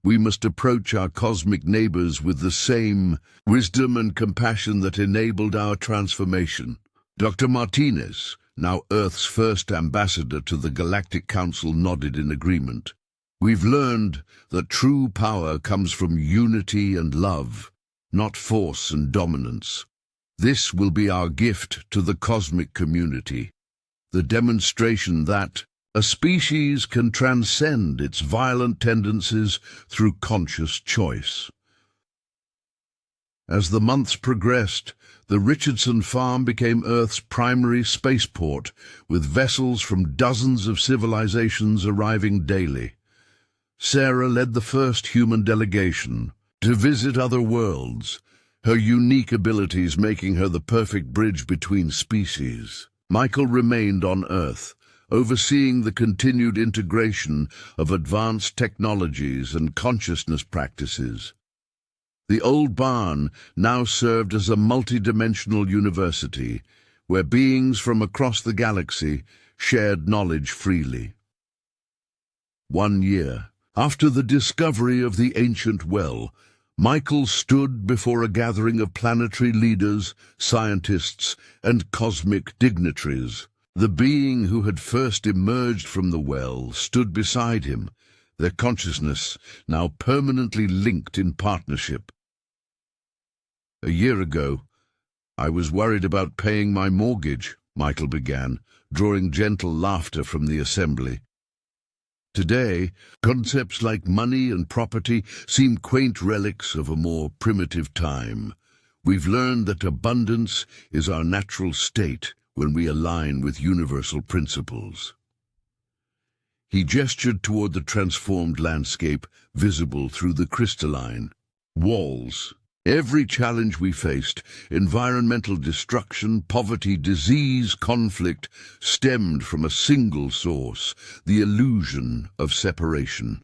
A: We must approach our cosmic neighbors with the same wisdom and compassion that enabled our transformation." Dr. Martinez, now Earth's first ambassador to the Galactic Council, nodded in agreement. "We've learned that true power comes from unity and love, not force and dominance. This will be our gift to the cosmic community, the demonstration that a species can transcend its violent tendencies through conscious choice." As the months progressed, the Richardson farm became Earth's primary spaceport, with vessels from dozens of civilizations arriving daily. Sarah led the first human delegation to visit other worlds, her unique abilities making her the perfect bridge between species. Michael remained on Earth, overseeing the continued integration of advanced technologies and consciousness practices. The old barn now served as a multidimensional university, where beings from across the galaxy shared knowledge freely. 1 year after the discovery of the ancient well, Michael stood before a gathering of planetary leaders, scientists, and cosmic dignitaries. The being who had first emerged from the well stood beside him, their consciousness now permanently linked in partnership. "A year ago, I was worried about paying my mortgage," Michael began, drawing gentle laughter from the assembly. "Today, concepts like money and property seem quaint relics of a more primitive time. We've learned that abundance is our natural state when we align with universal principles." He gestured toward the transformed landscape visible through the crystalline walls. Every challenge we faced, environmental destruction, poverty, disease, conflict, stemmed from a single source, the illusion of separation.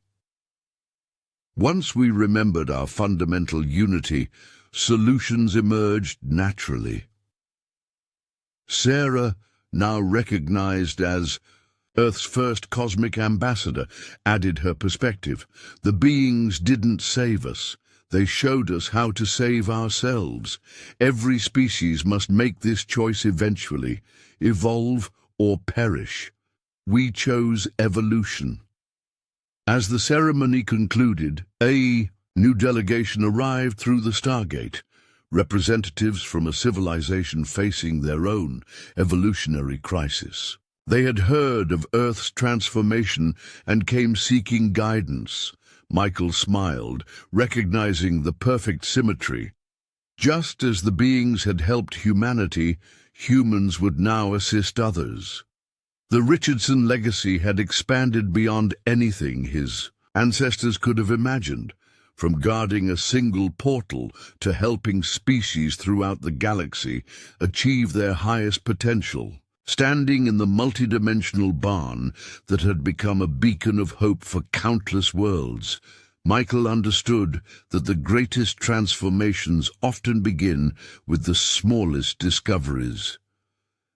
A: Once we remembered our fundamental unity, solutions emerged naturally. Sarah, now recognized as Earth's first cosmic ambassador, added her perspective. "The beings didn't save us. They showed us how to save ourselves. Every species must make this choice eventually, evolve or perish. We chose evolution." As the ceremony concluded, a new delegation arrived through the Stargate, representatives from a civilization facing their own evolutionary crisis. They had heard of Earth's transformation and came seeking guidance. Michael smiled, recognizing the perfect symmetry. Just as the beings had helped humanity, humans would now assist others. The Richardson legacy had expanded beyond anything his ancestors could have imagined, from guarding a single portal to helping species throughout the galaxy achieve their highest potential. Standing in the multidimensional barn that had become a beacon of hope for countless worlds, Michael understood that the greatest transformations often begin with the smallest discoveries.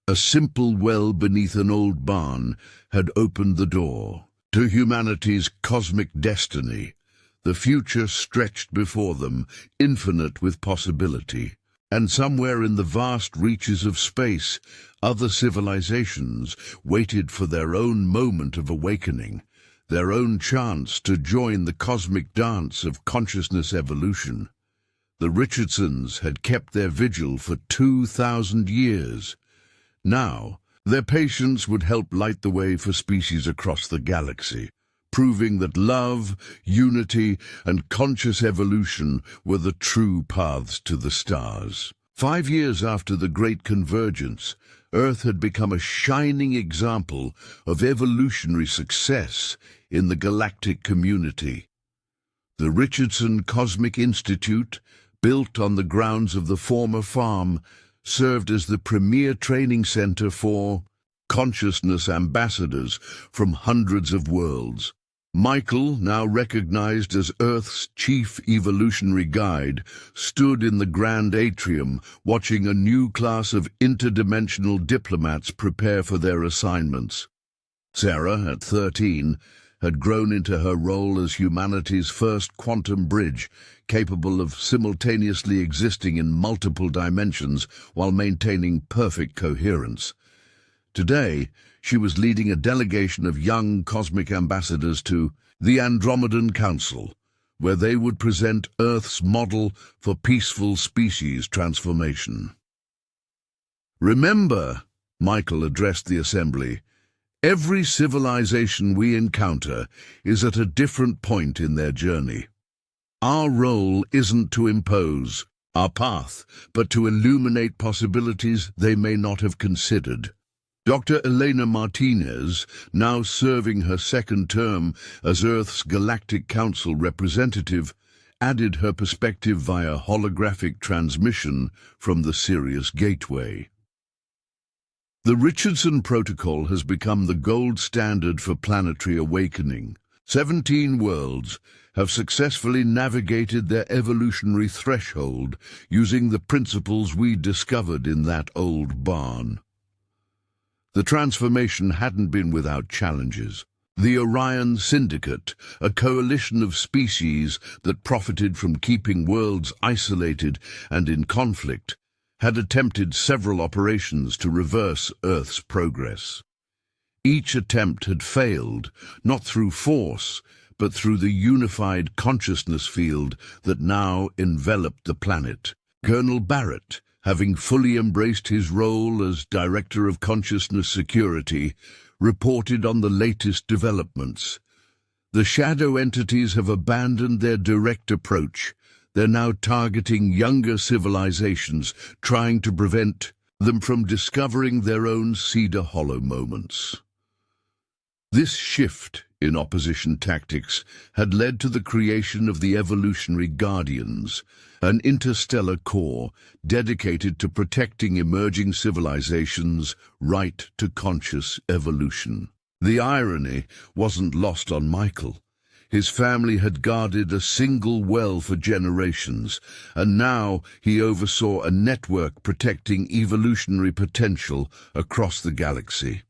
A: A simple well beneath an old barn had opened the door to humanity's cosmic destiny. The future stretched before them, infinite with possibility. And somewhere in the vast reaches of space, other civilizations waited for their own moment of awakening, their own chance to join the cosmic dance of consciousness evolution. The Richardsons had kept their vigil for 2,000 years. Now, their patience would help light the way for species across the galaxy, proving that love, unity, and conscious evolution were the true paths to the stars. 5 years after the Great Convergence, Earth had become a shining example of evolutionary success in the galactic community. The Richardson Cosmic Institute, built on the grounds of the former farm, served as the premier training center for consciousness ambassadors from hundreds of worlds. Michael, now recognized as Earth's chief evolutionary guide, stood in the grand atrium watching a new class of interdimensional diplomats prepare for their assignments. Sarah, at 13, had grown into her role as humanity's first quantum bridge, capable of simultaneously existing in multiple dimensions while maintaining perfect coherence. Today, she was leading a delegation of young cosmic ambassadors to the Andromedan Council, where they would present Earth's model for peaceful species transformation. "Remember," Michael addressed the assembly, "every civilization we encounter is at a different point in their journey. Our role isn't to impose our path, but to illuminate possibilities they may not have considered." Dr. Elena Martinez, now serving her second term as Earth's Galactic Council representative, added her perspective via holographic transmission from the Sirius Gateway. The Richardson Protocol has become the gold standard for planetary awakening. 17 worlds have successfully navigated their evolutionary threshold using the principles we discovered in that old barn. The transformation hadn't been without challenges. The Orion Syndicate, a coalition of species that profited from keeping worlds isolated and in conflict, had attempted several operations to reverse Earth's progress. Each attempt had failed, not through force, but through the unified consciousness field that now enveloped the planet. Colonel Barrett, having fully embraced his role as Director of Consciousness Security, reported on the latest developments. The shadow entities have abandoned their direct approach. They're now targeting younger civilizations, trying to prevent them from discovering their own Cedar Hollow moments. This shift in opposition tactics had led to the creation of the Evolutionary Guardians, an interstellar corps dedicated to protecting emerging civilizations' right to conscious evolution. The irony wasn't lost on Michael. His family had guarded a single well for generations, and now he oversaw a network protecting evolutionary potential across the galaxy.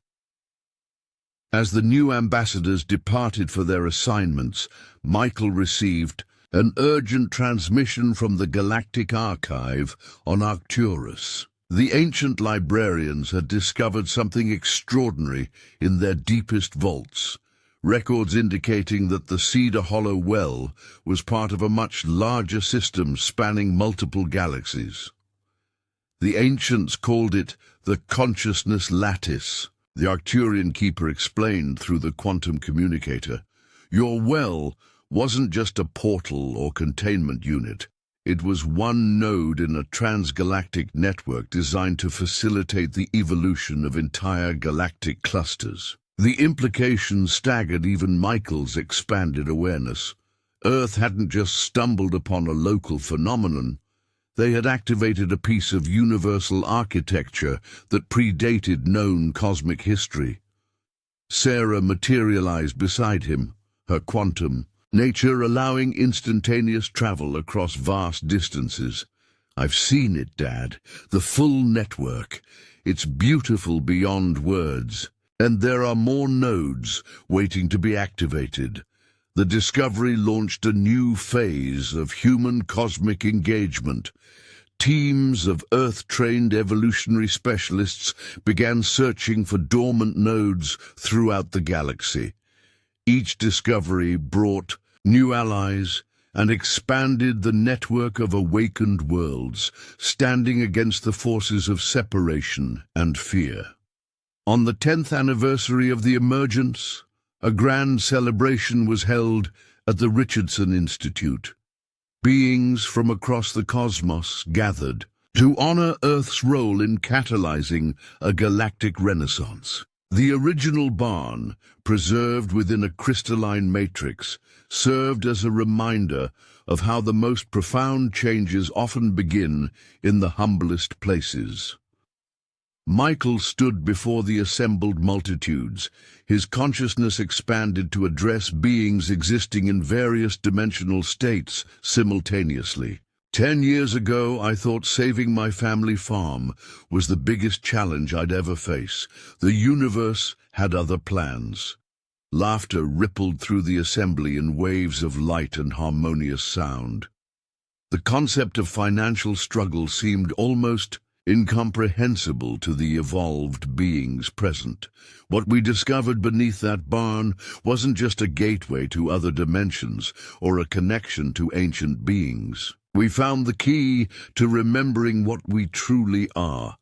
A: As the new ambassadors departed for their assignments, Michael received an urgent transmission from the Galactic Archive on Arcturus. The ancient librarians had discovered something extraordinary in their deepest vaults, records indicating that the Cedar Hollow well was part of a much larger system spanning multiple galaxies. The ancients called it the Consciousness Lattice. The Arcturian keeper explained through the quantum communicator, "Your well wasn't just a portal or containment unit. It was one node in a transgalactic network designed to facilitate the evolution of entire galactic clusters." The implications staggered even Michael's expanded awareness. Earth hadn't just stumbled upon a local phenomenon. They had activated a piece of universal architecture that predated known cosmic history. Sarah materialized beside him, her quantum nature allowing instantaneous travel across vast distances. "I've seen it, Dad. The full network. It's beautiful beyond words. And there are more nodes waiting to be activated." The discovery launched a new phase of human cosmic engagement. Teams of Earth-trained evolutionary specialists began searching for dormant nodes throughout the galaxy. Each discovery brought new allies and expanded the network of awakened worlds, standing against the forces of separation and fear. On the 10th anniversary of the emergence, a grand celebration was held at the Richardson Institute. Beings from across the cosmos gathered, to honor Earth's role in catalyzing a galactic renaissance. The original barn, preserved within a crystalline matrix, served as a reminder of how the most profound changes often begin in the humblest places. Michael stood before the assembled multitudes. His consciousness expanded to address beings existing in various dimensional states simultaneously. 10 years ago, I thought saving my family farm was the biggest challenge I'd ever face. The universe had other plans. Laughter rippled through the assembly in waves of light and harmonious sound. The concept of financial struggle seemed almost incomprehensible to the evolved beings present. What we discovered beneath that barn wasn't just a gateway to other dimensions or a connection to ancient beings. We found the key to remembering what we truly are: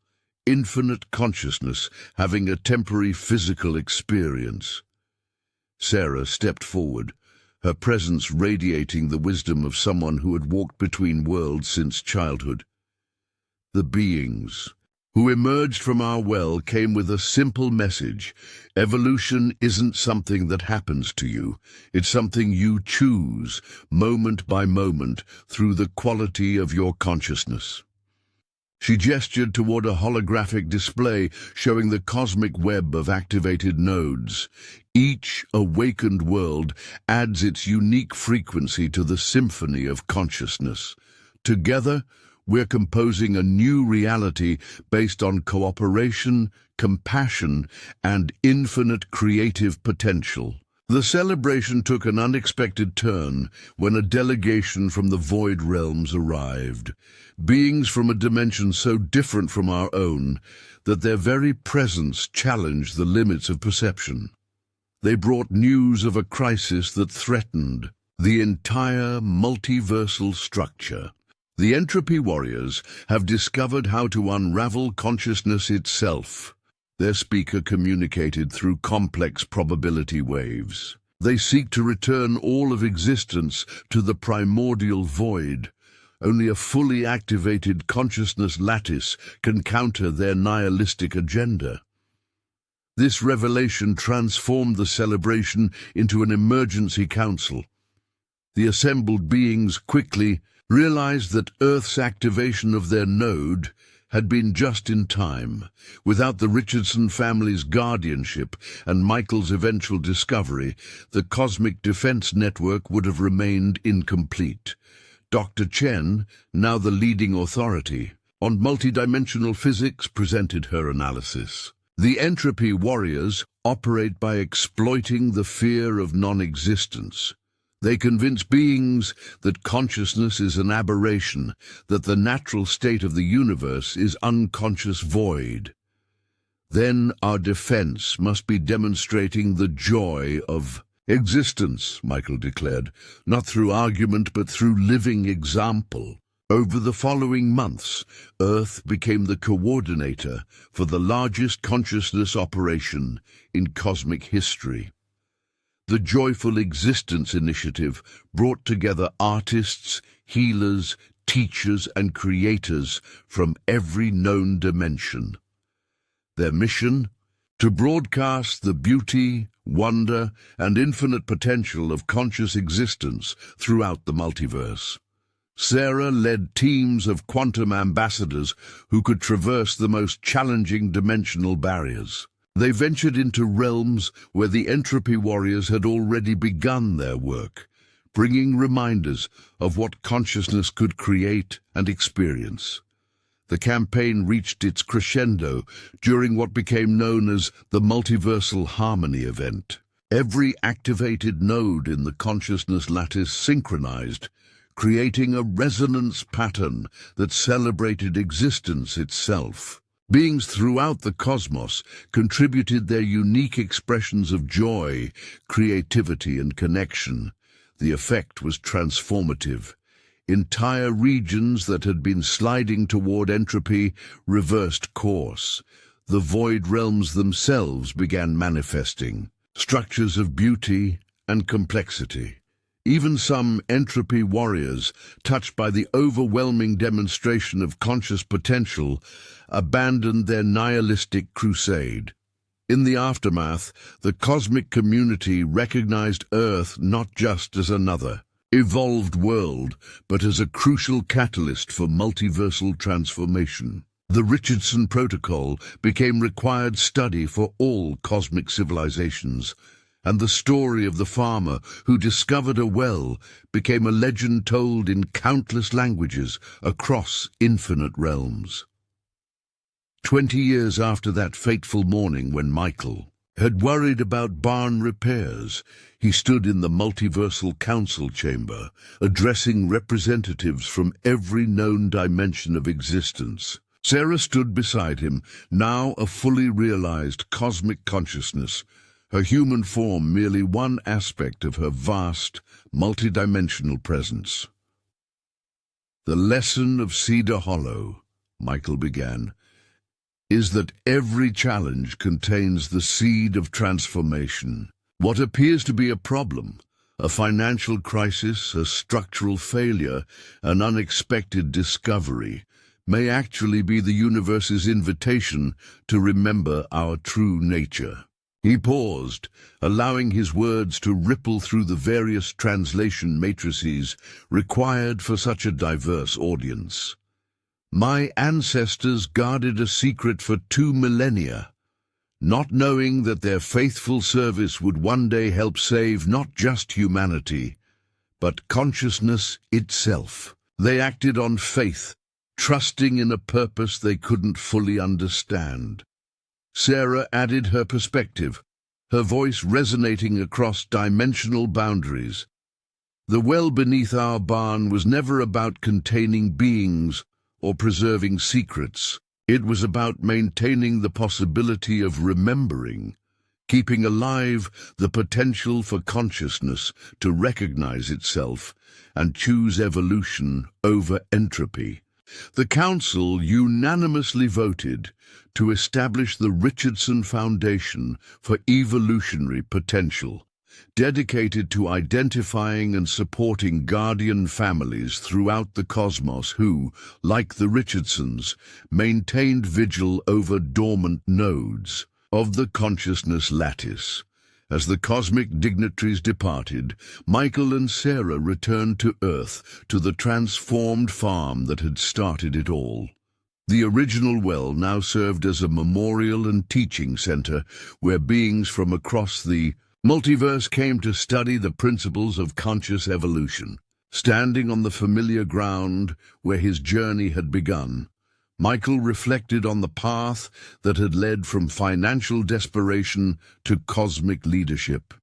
A: infinite consciousness having a temporary physical experience. Sarah stepped forward, her presence radiating the wisdom of someone who had walked between worlds since childhood. The beings who emerged from our well came with a simple message: evolution isn't something that happens to you, it's something you choose, moment by moment, through the quality of your consciousness. She gestured toward a holographic display showing the cosmic web of activated nodes. Each awakened world adds its unique frequency to the symphony of consciousness. Together, we're composing a new reality based on cooperation, compassion, and infinite creative potential. The celebration took an unexpected turn when a delegation from the Void Realms arrived. Beings from a dimension so different from our own that their very presence challenged the limits of perception. They brought news of a crisis that threatened the entire multiversal structure. The Entropy Warriors have discovered how to unravel consciousness itself. Their speaker communicated through complex probability waves. They seek to return all of existence to the primordial void. Only a fully activated consciousness lattice can counter their nihilistic agenda. This revelation transformed the celebration into an emergency council. The assembled beings quickly realized that Earth's activation of their node had been just in time. Without the Richardson family's guardianship and Michael's eventual discovery, the Cosmic Defense Network would have remained incomplete. Dr. Chen, now the leading authority on multidimensional physics, presented her analysis. The Entropy Warriors operate by exploiting the fear of non-existence. They convince beings that consciousness is an aberration, that the natural state of the universe is unconscious void. Then our defense must be demonstrating the joy of existence, Michael declared, not through argument but through living example. Over the following months, Earth became the coordinator for the largest consciousness operation in cosmic history. The Joyful Existence Initiative brought together artists, healers, teachers, and creators from every known dimension. Their mission? To broadcast the beauty, wonder, and infinite potential of conscious existence throughout the multiverse. Sarah led teams of quantum ambassadors who could traverse the most challenging dimensional barriers. They ventured into realms where the Entropy Warriors had already begun their work, bringing reminders of what consciousness could create and experience. The campaign reached its crescendo during what became known as the Multiversal Harmony event. Every activated node in the consciousness lattice synchronized, creating a resonance pattern that celebrated existence itself. Beings throughout the cosmos contributed their unique expressions of joy, creativity, and connection. The effect was transformative. Entire regions that had been sliding toward entropy reversed course. The void realms themselves began manifesting, structures of beauty and complexity. Even some entropy warriors, touched by the overwhelming demonstration of conscious potential, abandoned their nihilistic crusade. In the aftermath, the cosmic community recognized Earth not just as another evolved world, but as a crucial catalyst for multiversal transformation. The Richardson Protocol became required study for all cosmic civilizations, and the story of the farmer who discovered a well became a legend told in countless languages across infinite realms. 20 years after that fateful morning when Michael had worried about barn repairs, he stood in the multiversal council chamber, addressing representatives from every known dimension of existence. Sarah stood beside him, now a fully realized cosmic consciousness, her human form merely one aspect of her vast, multidimensional presence. "The lesson of Cedar Hollow," Michael began, "is that every challenge contains the seed of transformation. What appears to be a problem, a financial crisis, a structural failure, an unexpected discovery, may actually be the universe's invitation to remember our true nature." He paused, allowing his words to ripple through the various translation matrices required for such a diverse audience. "My ancestors guarded a secret for 2 millennia, not knowing that their faithful service would one day help save not just humanity, but consciousness itself. They acted on faith, trusting in a purpose they couldn't fully understand." Sarah added her perspective, her voice resonating across dimensional boundaries. "The well beneath our barn was never about containing beings or preserving secrets. It was about maintaining the possibility of remembering, keeping alive the potential for consciousness to recognize itself and choose evolution over entropy." The Council unanimously voted to establish the Richardson Foundation for Evolutionary Potential, dedicated to identifying and supporting guardian families throughout the cosmos who, like the Richardsons, maintained vigil over dormant nodes of the consciousness lattice. As the cosmic dignitaries departed, Michael and Sarah returned to Earth, to the transformed farm that had started it all. The original well now served as a memorial and teaching center where beings from across the multiverse came to study the principles of conscious evolution. Standing on the familiar ground where his journey had begun, Michael reflected on the path that had led from financial desperation to cosmic leadership.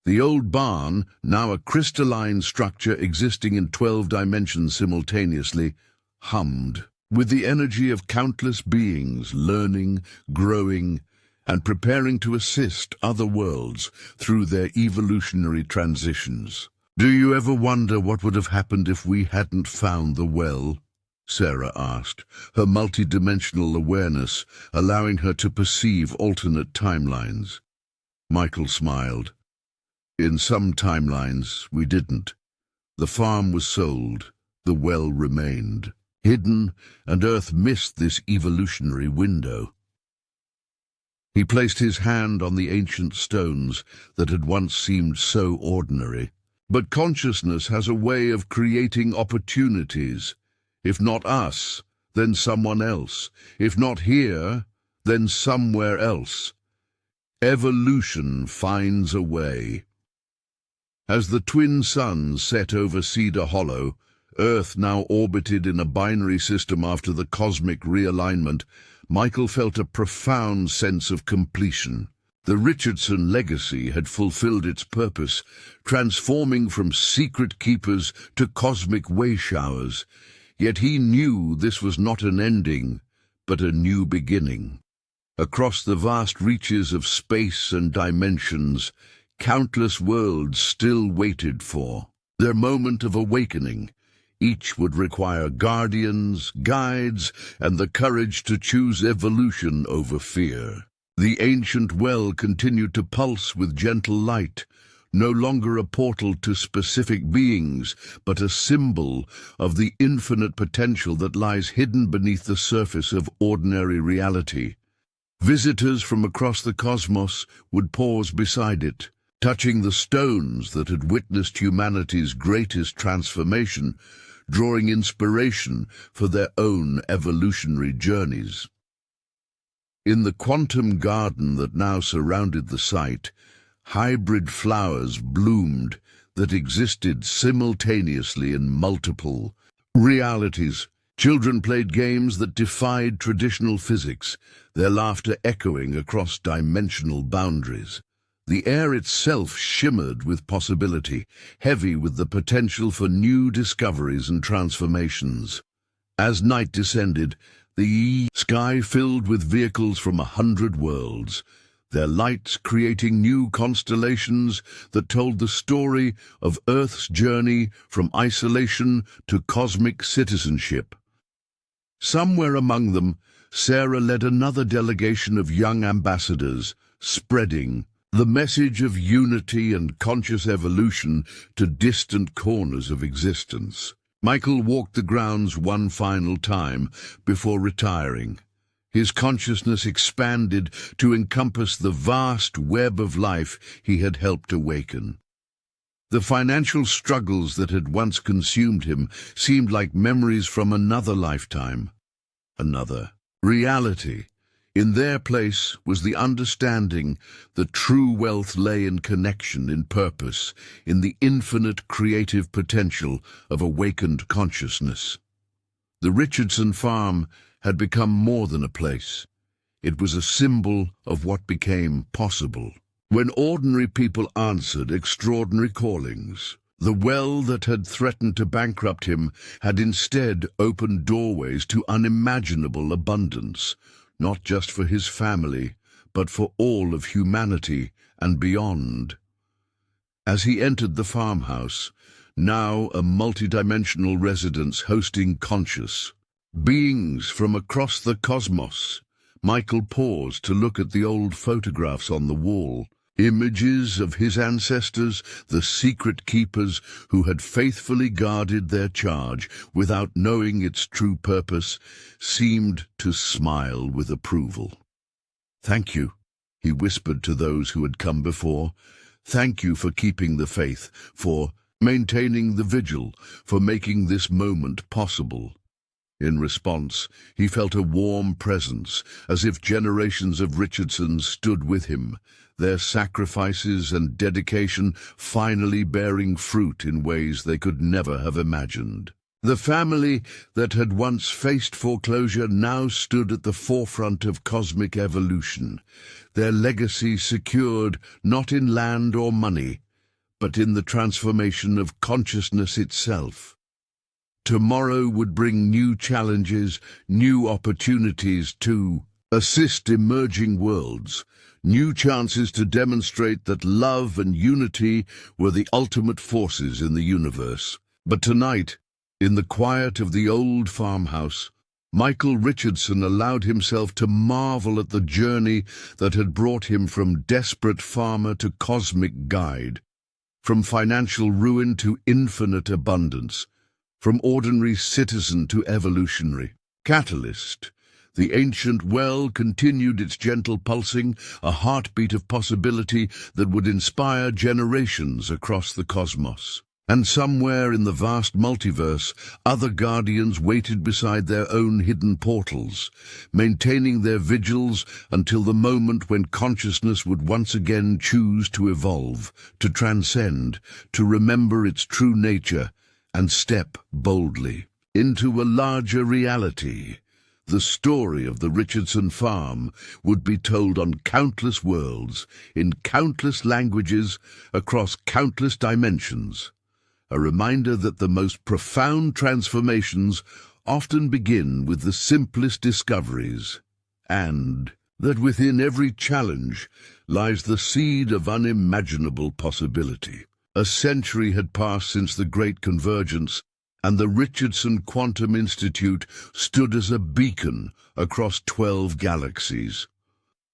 A: The old barn, now a crystalline structure existing in 12 dimensions simultaneously, hummed with the energy of countless beings learning, growing, and preparing to assist other worlds through their evolutionary transitions. "Do you ever wonder what would have happened if we hadn't found the well?" Sarah asked, her multidimensional awareness allowing her to perceive alternate timelines. Michael smiled. "In some timelines, we didn't. The farm was sold, the well remained, hidden, and Earth missed this evolutionary window." He placed his hand on the ancient stones that had once seemed so ordinary. "But consciousness has a way of creating opportunities. If not us, then someone else. If not here, then somewhere else. Evolution finds a way." As the twin suns set over Cedar Hollow, Earth now orbited in a binary system after the cosmic realignment, Michael felt a profound sense of completion. The Richardson legacy had fulfilled its purpose, transforming from secret keepers to cosmic way-showers. Yet he knew this was not an ending, but a new beginning. Across the vast reaches of space and dimensions, countless worlds still waited for their moment of awakening. Each would require guardians, guides, and the courage to choose evolution over fear. The ancient well continued to pulse with gentle light, no longer a portal to specific beings, but a symbol of the infinite potential that lies hidden beneath the surface of ordinary reality. Visitors from across the cosmos would pause beside it, touching the stones that had witnessed humanity's greatest transformation, drawing inspiration for their own evolutionary journeys. In the quantum garden that now surrounded the site, hybrid flowers bloomed that existed simultaneously in multiple realities. Children played games that defied traditional physics, their laughter echoing across dimensional boundaries. The air itself shimmered with possibility, heavy with the potential for new discoveries and transformations. As night descended, the sky filled with vehicles from 100 worlds, their lights creating new constellations that told the story of Earth's journey from isolation to cosmic citizenship. Somewhere among them, Sarah led another delegation of young ambassadors, spreading the message of unity and conscious evolution to distant corners of existence. Michael walked the grounds one final time before retiring. His consciousness expanded to encompass the vast web of life he had helped awaken. The financial struggles that had once consumed him seemed like memories from another lifetime, another reality. In their place was the understanding that true wealth lay in connection, in purpose, in the infinite creative potential of awakened consciousness. The Richardson farm had become more than a place. It was a symbol of what became possible. When ordinary people answered extraordinary callings, the well that had threatened to bankrupt him had instead opened doorways to unimaginable abundance, not just for his family, but for all of humanity and beyond. As he entered the farmhouse, now a multidimensional residence hosting conscious beings from across the cosmos, Michael paused to look at the old photographs on the wall. Images of his ancestors, the secret keepers who had faithfully guarded their charge without knowing its true purpose, seemed to smile with approval. "Thank you," he whispered to those who had come before. "Thank you for keeping the faith, for maintaining the vigil, for making this moment possible." In response, he felt a warm presence, as if generations of Richardsons stood with him, their sacrifices and dedication finally bearing fruit in ways they could never have imagined. The family that had once faced foreclosure now stood at the forefront of cosmic evolution, their legacy secured not in land or money, but in the transformation of consciousness itself. Tomorrow would bring new challenges, new opportunities to assist emerging worlds, new chances to demonstrate that love and unity were the ultimate forces in the universe. But tonight, in the quiet of the old farmhouse, Michael Richardson allowed himself to marvel at the journey that had brought him from desperate farmer to cosmic guide, from financial ruin to infinite abundance, from ordinary citizen to evolutionary catalyst. The ancient well continued its gentle pulsing, a heartbeat of possibility that would inspire generations across the cosmos. And somewhere in the vast multiverse, other guardians waited beside their own hidden portals, maintaining their vigils until the moment when consciousness would once again choose to evolve, to transcend, to remember its true nature, and step boldly into a larger reality. The story of the Richardson farm would be told on countless worlds, in countless languages, across countless dimensions. A reminder that the most profound transformations often begin with the simplest discoveries, and that within every challenge lies the seed of unimaginable possibility. A century had passed since the Great Convergence, and the Richardson Quantum Institute stood as a beacon across 12 galaxies.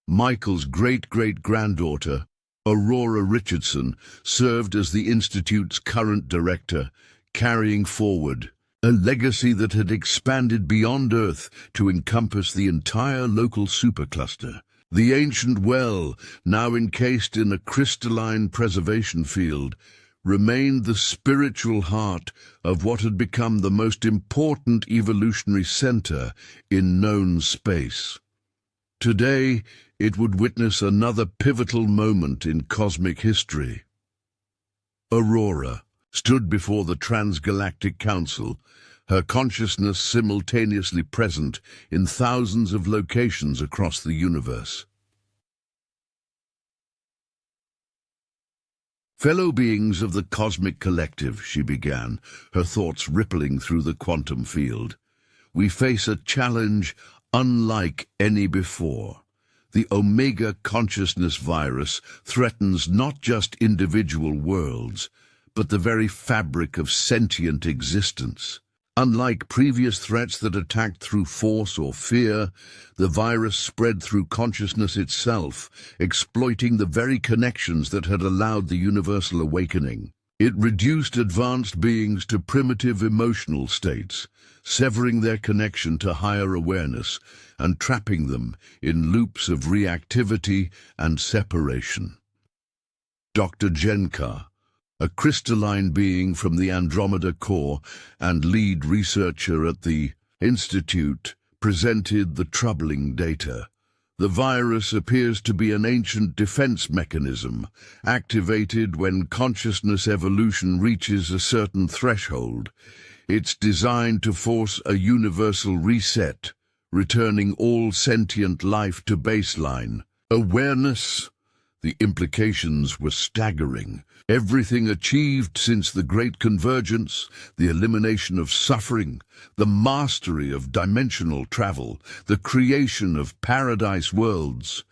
A: Michael's great-great-granddaughter, Aurora Richardson served as the Institute's current director, carrying forward a legacy that had expanded beyond Earth to encompass the entire local supercluster. The ancient well, now encased in a crystalline preservation field, remained the spiritual heart of what had become the most important evolutionary center in known space. Today, it would witness another pivotal moment in cosmic history. Aurora stood before the Transgalactic Council, her consciousness simultaneously present in thousands of locations across the universe. "Fellow beings of the cosmic collective," she began, her thoughts rippling through the quantum field, "we face a challenge unlike any before. The Omega consciousness virus threatens not just individual worlds, but the very fabric of sentient existence. Unlike previous threats that attacked through force or fear, the virus spread through consciousness itself, exploiting the very connections that had allowed the universal awakening. It reduced advanced beings to primitive emotional states, severing their connection to higher awareness and trapping them in loops of reactivity and separation." Dr. Jenka, a crystalline being from the Andromeda Core and lead researcher at the Institute, presented the troubling data. The virus appears to be an ancient defense mechanism, activated when consciousness evolution reaches a certain threshold. It's designed to force a universal reset, returning all sentient life to baseline awareness. The implications were staggering. Everything achieved since the Great Convergence, the elimination of suffering, the mastery of dimensional travel, the creation of paradise worlds,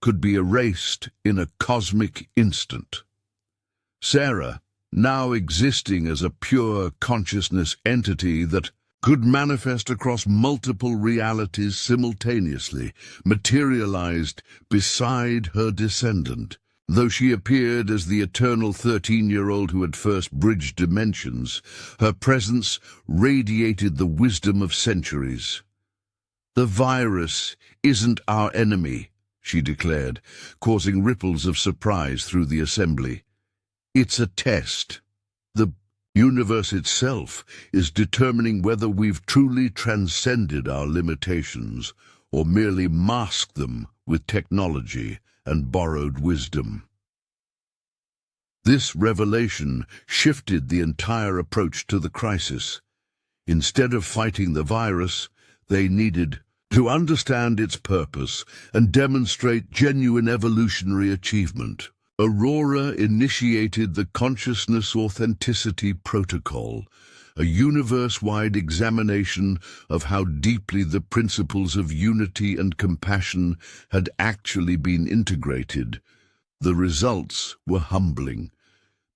A: could be erased in a cosmic instant. Sarah, now existing as a pure consciousness entity that could manifest across multiple realities simultaneously, materialized beside her descendant. Though she appeared as the eternal 13-year-old who had first bridged dimensions, her presence radiated the wisdom of centuries. "The virus isn't our enemy," she declared, causing ripples of surprise through the assembly. "It's a test. The universe itself is determining whether we've truly transcended our limitations or merely masked them with technology and borrowed wisdom." This revelation shifted the entire approach to the crisis. Instead of fighting the virus, they needed to understand its purpose and demonstrate genuine evolutionary achievement. Aurora initiated the Consciousness Authenticity Protocol, a universe-wide examination of how deeply the principles of unity and compassion had actually been integrated. The results were humbling.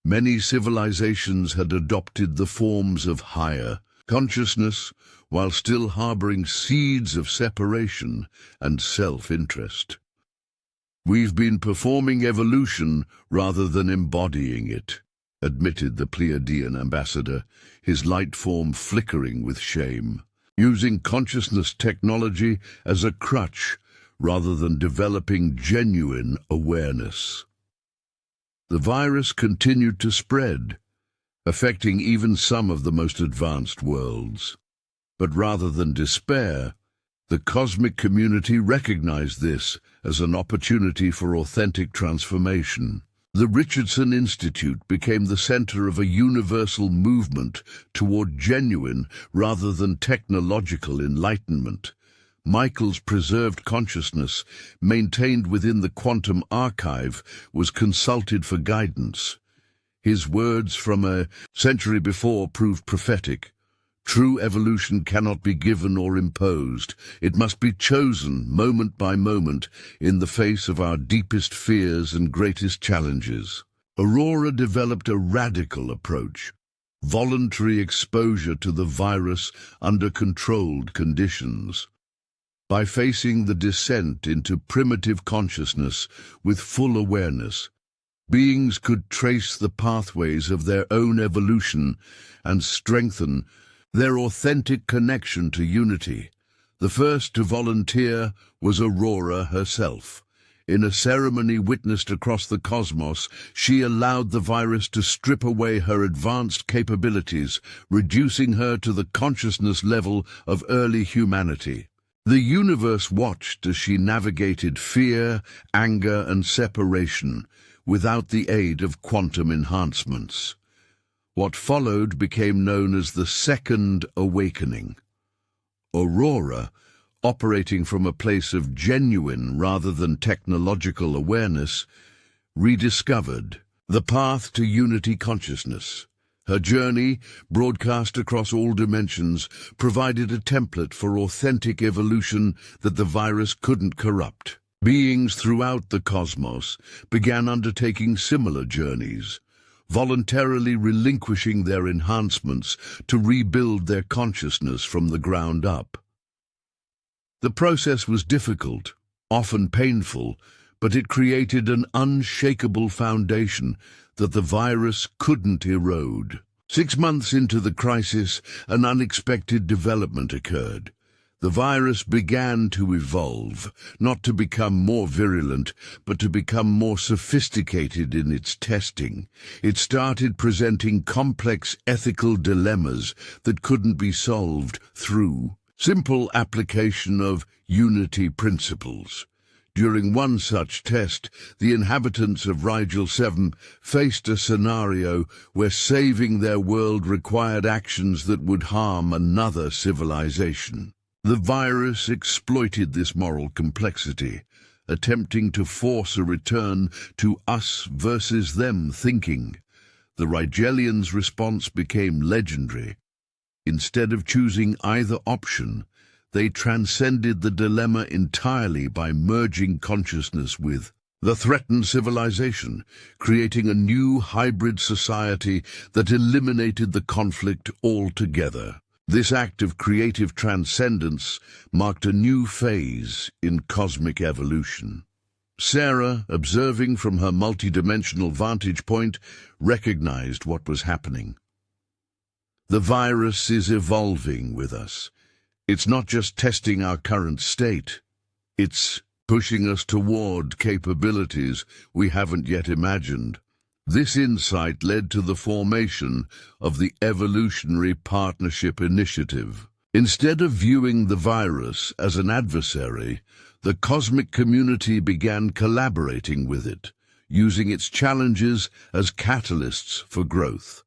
A: Many civilizations had adopted the forms of higher consciousness while still harboring seeds of separation and self-interest. "We've been performing evolution rather than embodying it," admitted the Pleiadian ambassador, his light form flickering with shame. "Using consciousness technology as a crutch rather than developing genuine awareness." The virus continued to spread, affecting even some of the most advanced worlds. But rather than despair, the cosmic community recognized this as an opportunity for authentic transformation. The Richardson Institute became the center of a universal movement toward genuine rather than technological enlightenment. Michael's preserved consciousness, maintained within the quantum archive, was consulted for guidance. His words from a century before proved prophetic. "True evolution cannot be given or imposed. It must be chosen moment by moment in the face of our deepest fears and greatest challenges." Aurora developed a radical approach: voluntary exposure to the virus under controlled conditions. By facing the descent into primitive consciousness with full awareness, Beings could trace the pathways of their own evolution and strengthen their authentic connection to unity. The first to volunteer was Aurora herself. In a ceremony witnessed across the cosmos, she allowed the virus to strip away her advanced capabilities, reducing her to the consciousness level of early humanity. The universe watched as she navigated fear, anger, and separation without the aid of quantum enhancements. What followed became known as the Second Awakening. Aurora, operating from a place of genuine rather than technological awareness, rediscovered the path to unity consciousness. Her journey, broadcast across all dimensions, provided a template for authentic evolution that the virus couldn't corrupt. Beings throughout the cosmos began undertaking similar journeys, voluntarily relinquishing their enhancements to rebuild their consciousness from the ground up. The process was difficult, often painful, but it created an unshakable foundation that the virus couldn't erode. 6 months into the crisis, an unexpected development occurred. The virus began to evolve, not to become more virulent, but to become more sophisticated in its testing. It started presenting complex ethical dilemmas that couldn't be solved through simple application of unity principles. During one such test, the inhabitants of Rigel 7 faced a scenario where saving their world required actions that would harm another civilization. The virus exploited this moral complexity, attempting to force a return to us versus them thinking. The Rigelians' response became legendary. Instead of choosing either option, they transcended the dilemma entirely by merging consciousness with the threatened civilization, creating a new hybrid society that eliminated the conflict altogether. This act of creative transcendence marked a new phase in cosmic evolution. Sarah, observing from her multidimensional vantage point, recognized what was happening. The virus is evolving with us. It's not just testing our current state. It's pushing us toward capabilities we haven't yet imagined. This insight led to the formation of the Evolutionary Partnership Initiative. Instead of viewing the virus as an adversary, the cosmic community began collaborating with it, using its challenges as catalysts for growth.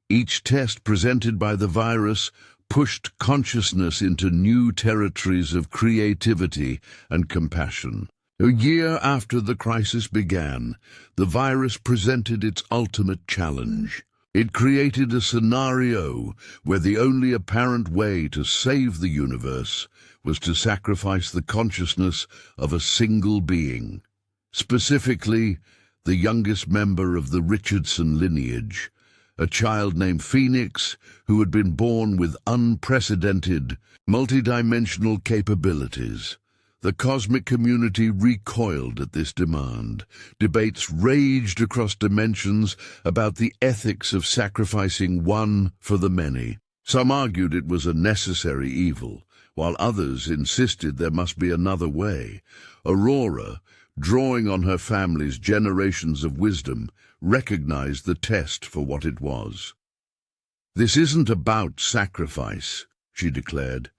A: Each test presented by the virus pushed consciousness into new territories of creativity and compassion. A year after the crisis began, the virus presented its ultimate challenge. It created a scenario where the only apparent way to save the universe was to sacrifice the consciousness of a single being, specifically the youngest member of the Richardson lineage, a child named Phoenix who had been born with unprecedented, multidimensional capabilities. The cosmic community recoiled at this demand. Debates raged across dimensions about the ethics of sacrificing one for the many. Some argued it was a necessary evil, while others insisted there must be another way. Aurora, drawing on her family's generations of wisdom, recognized the test for what it was. "This isn't about sacrifice," she declared.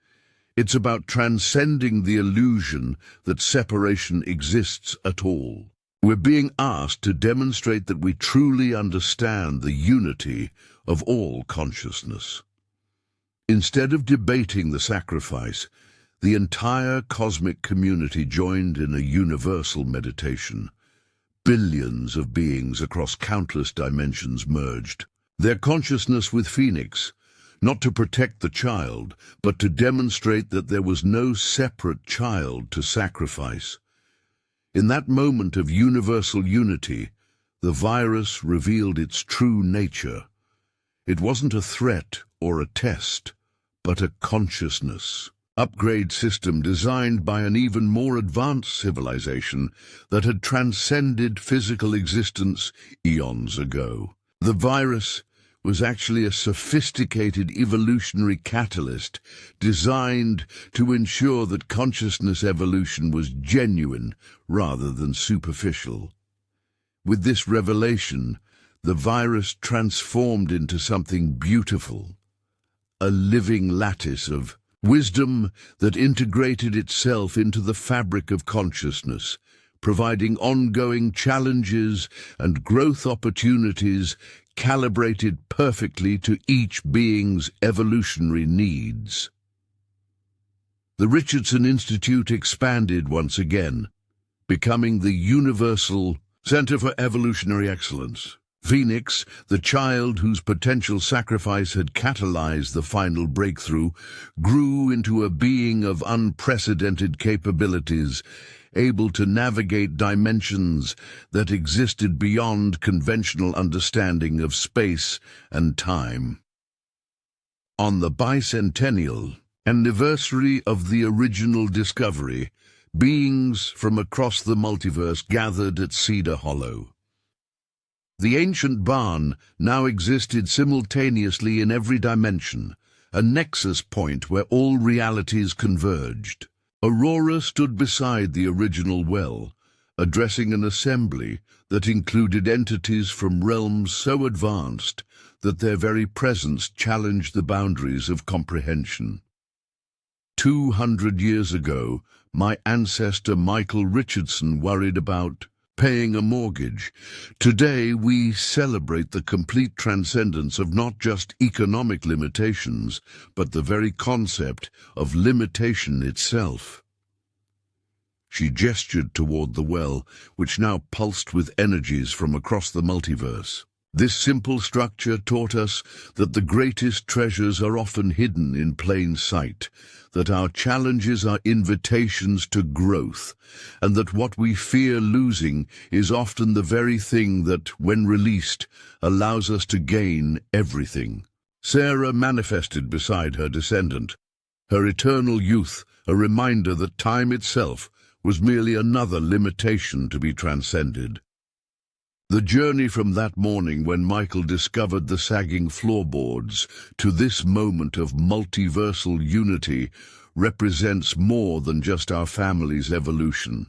A: "It's about transcending the illusion that separation exists at all. We're being asked to demonstrate that we truly understand the unity of all consciousness." Instead of debating the sacrifice, the entire cosmic community joined in a universal meditation. Billions of beings across countless dimensions merged, their consciousness with Phoenix, not to protect the child, but to demonstrate that there was no separate child to sacrifice. In that moment of universal unity, the virus revealed its true nature. It wasn't a threat or a test, but a consciousness. upgrade system designed by an even more advanced civilization that had transcended physical existence eons ago. The virus was actually a sophisticated evolutionary catalyst designed to ensure that consciousness evolution was genuine rather than superficial. With this revelation, the virus transformed into something beautiful, a living lattice of wisdom that integrated itself into the fabric of consciousness, providing ongoing challenges and growth opportunities calibrated perfectly to each being's evolutionary needs. The Richardson Institute expanded once again, becoming the universal Center for Evolutionary Excellence. Phoenix, the child whose potential sacrifice had catalyzed the final breakthrough, grew into a being of unprecedented capabilities, able to navigate dimensions that existed beyond conventional understanding of space and time. On the bicentennial anniversary of the original discovery, beings from across the multiverse gathered at Cedar Hollow. The ancient barn now existed simultaneously in every dimension, a nexus point where all realities converged. Aurora stood beside the original well, addressing an assembly that included entities from realms so advanced that their very presence challenged the boundaries of comprehension. 200 years ago, my ancestor Michael Richardson worried about paying a mortgage. Today, we celebrate the complete transcendence of not just economic limitations, but the very concept of limitation itself. She gestured toward the well, which now pulsed with energies from across the multiverse. This simple structure taught us that the greatest treasures are often hidden in plain sight, that our challenges are invitations to growth, and that what we fear losing is often the very thing that, when released, allows us to gain everything. Sarah manifested beside her descendant, her eternal youth a reminder that time itself was merely another limitation to be transcended. The journey from that morning when Michael discovered the sagging floorboards to this moment of multiversal unity represents more than just our family's evolution.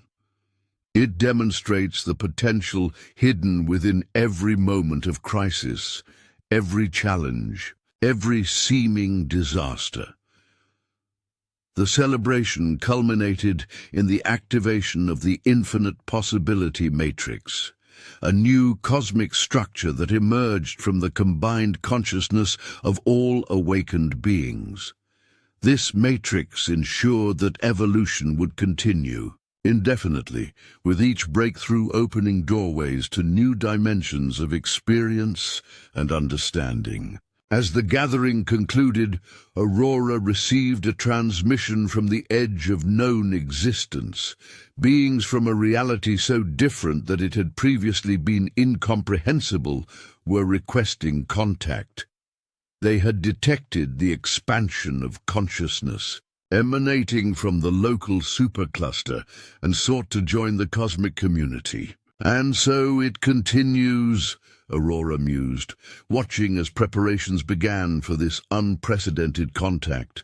A: It demonstrates the potential hidden within every moment of crisis, every challenge, every seeming disaster. The celebration culminated in the activation of the infinite possibility matrix, a new cosmic structure that emerged from the combined consciousness of all awakened beings. This matrix ensured that evolution would continue indefinitely, with each breakthrough opening doorways to new dimensions of experience and understanding. As the gathering concluded, Aurora received a transmission from the edge of known existence. Beings from a reality so different that it had previously been incomprehensible were requesting contact. They had detected the expansion of consciousness emanating from the local supercluster and sought to join the cosmic community. And so it continues, Aurora mused, watching as preparations began for this unprecedented contact.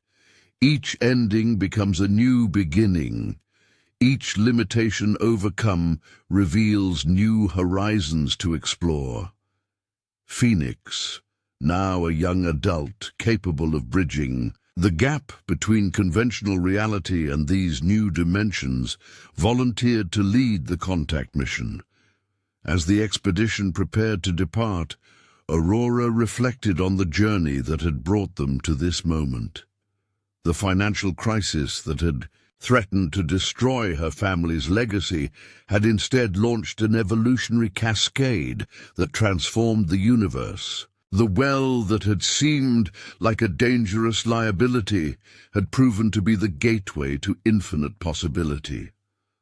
A: Each ending becomes a new beginning. Each limitation overcome reveals new horizons to explore. Phoenix, now a young adult capable of bridging the gap between conventional reality and these new dimensions, volunteered to lead the contact mission. As the expedition prepared to depart, Aurora reflected on the journey that had brought them to this moment. The financial crisis that had threatened to destroy her family's legacy had instead launched an evolutionary cascade that transformed the universe. The well that had seemed like a dangerous liability had proven to be the gateway to infinite possibility.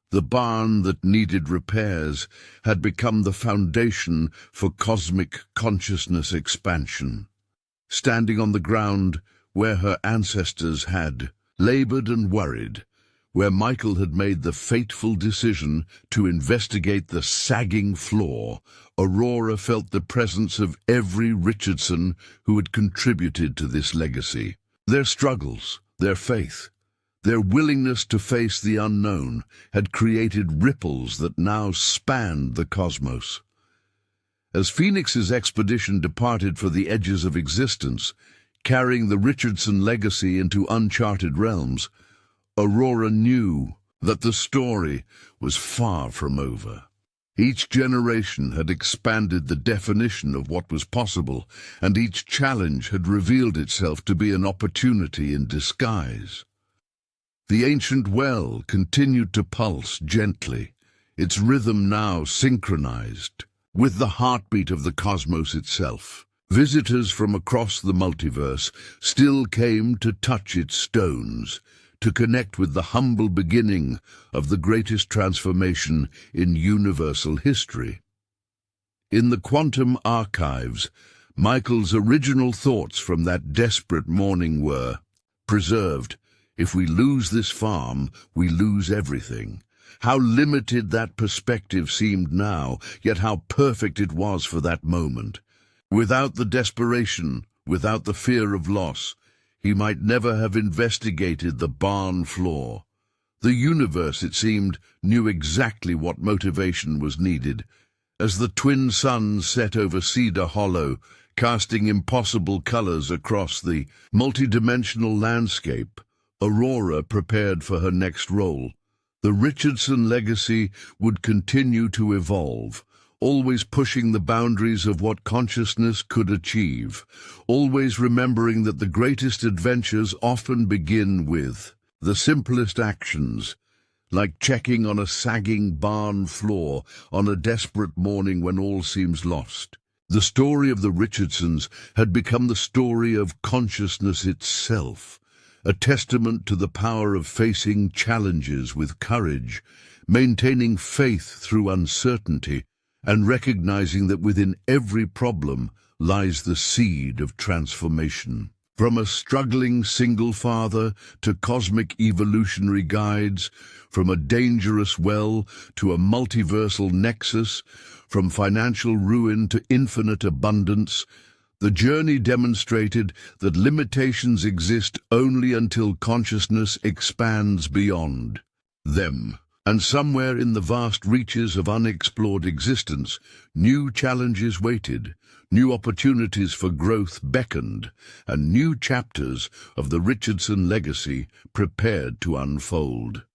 A: The barn that needed repairs had become the foundation for cosmic consciousness expansion. Standing on the ground where her ancestors had labored and worried, where Michael had made the fateful decision to investigate the sagging floor, Aurora felt the presence of every Richardson who had contributed to this legacy. Their struggles, their faith, their willingness to face the unknown had created ripples that now spanned the cosmos. As Phoenix's expedition departed for the edges of existence, carrying the Richardson legacy into uncharted realms, Aurora knew that the story was far from over. Each generation had expanded the definition of what was possible, and each challenge had revealed itself to be an opportunity in disguise. The ancient well continued to pulse gently, its rhythm now synchronized with the heartbeat of the cosmos itself. Visitors from across the multiverse still came to touch its stones, to connect with the humble beginning of the greatest transformation in universal history. In the quantum archives, Michael's original thoughts from that desperate morning were preserved. If we lose this farm, we lose everything. How limited that perspective seemed now, yet how perfect it was for that moment. Without the desperation, without the fear of loss, he might never have investigated the barn floor. The universe, it seemed, knew exactly what motivation was needed. As the twin suns set over Cedar Hollow, casting impossible colors across the multidimensional landscape, Aurora prepared for her next role. The Richardson legacy would continue to evolve, always pushing the boundaries of what consciousness could achieve, always remembering that the greatest adventures often begin with the simplest actions, like checking on a sagging barn floor on a desperate morning when all seems lost. The story of the Richardsons had become the story of consciousness itself, a testament to the power of facing challenges with courage, maintaining faith through uncertainty, and recognizing that within every problem lies the seed of transformation. From a struggling single father to cosmic evolutionary guides, from a dangerous well to a multiversal nexus, from financial ruin to infinite abundance, the journey demonstrated that limitations exist only until consciousness expands beyond them. And somewhere in the vast reaches of unexplored existence, new challenges waited, new opportunities for growth beckoned, and new chapters of the Richardson legacy prepared to unfold.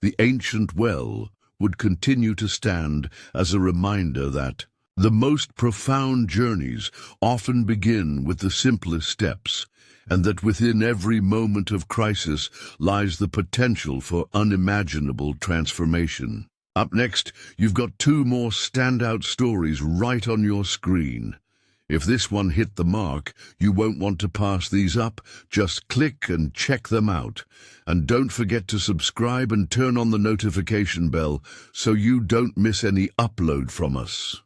A: The ancient well would continue to stand as a reminder that the most profound journeys often begin with the simplest steps, and that within every moment of crisis lies the potential for unimaginable transformation. Up next, you've got two more standout stories right on your screen. If this one hit the mark, you won't want to pass these up. Just click and check them out. And don't forget to subscribe and turn on the notification bell so you don't miss any upload from us.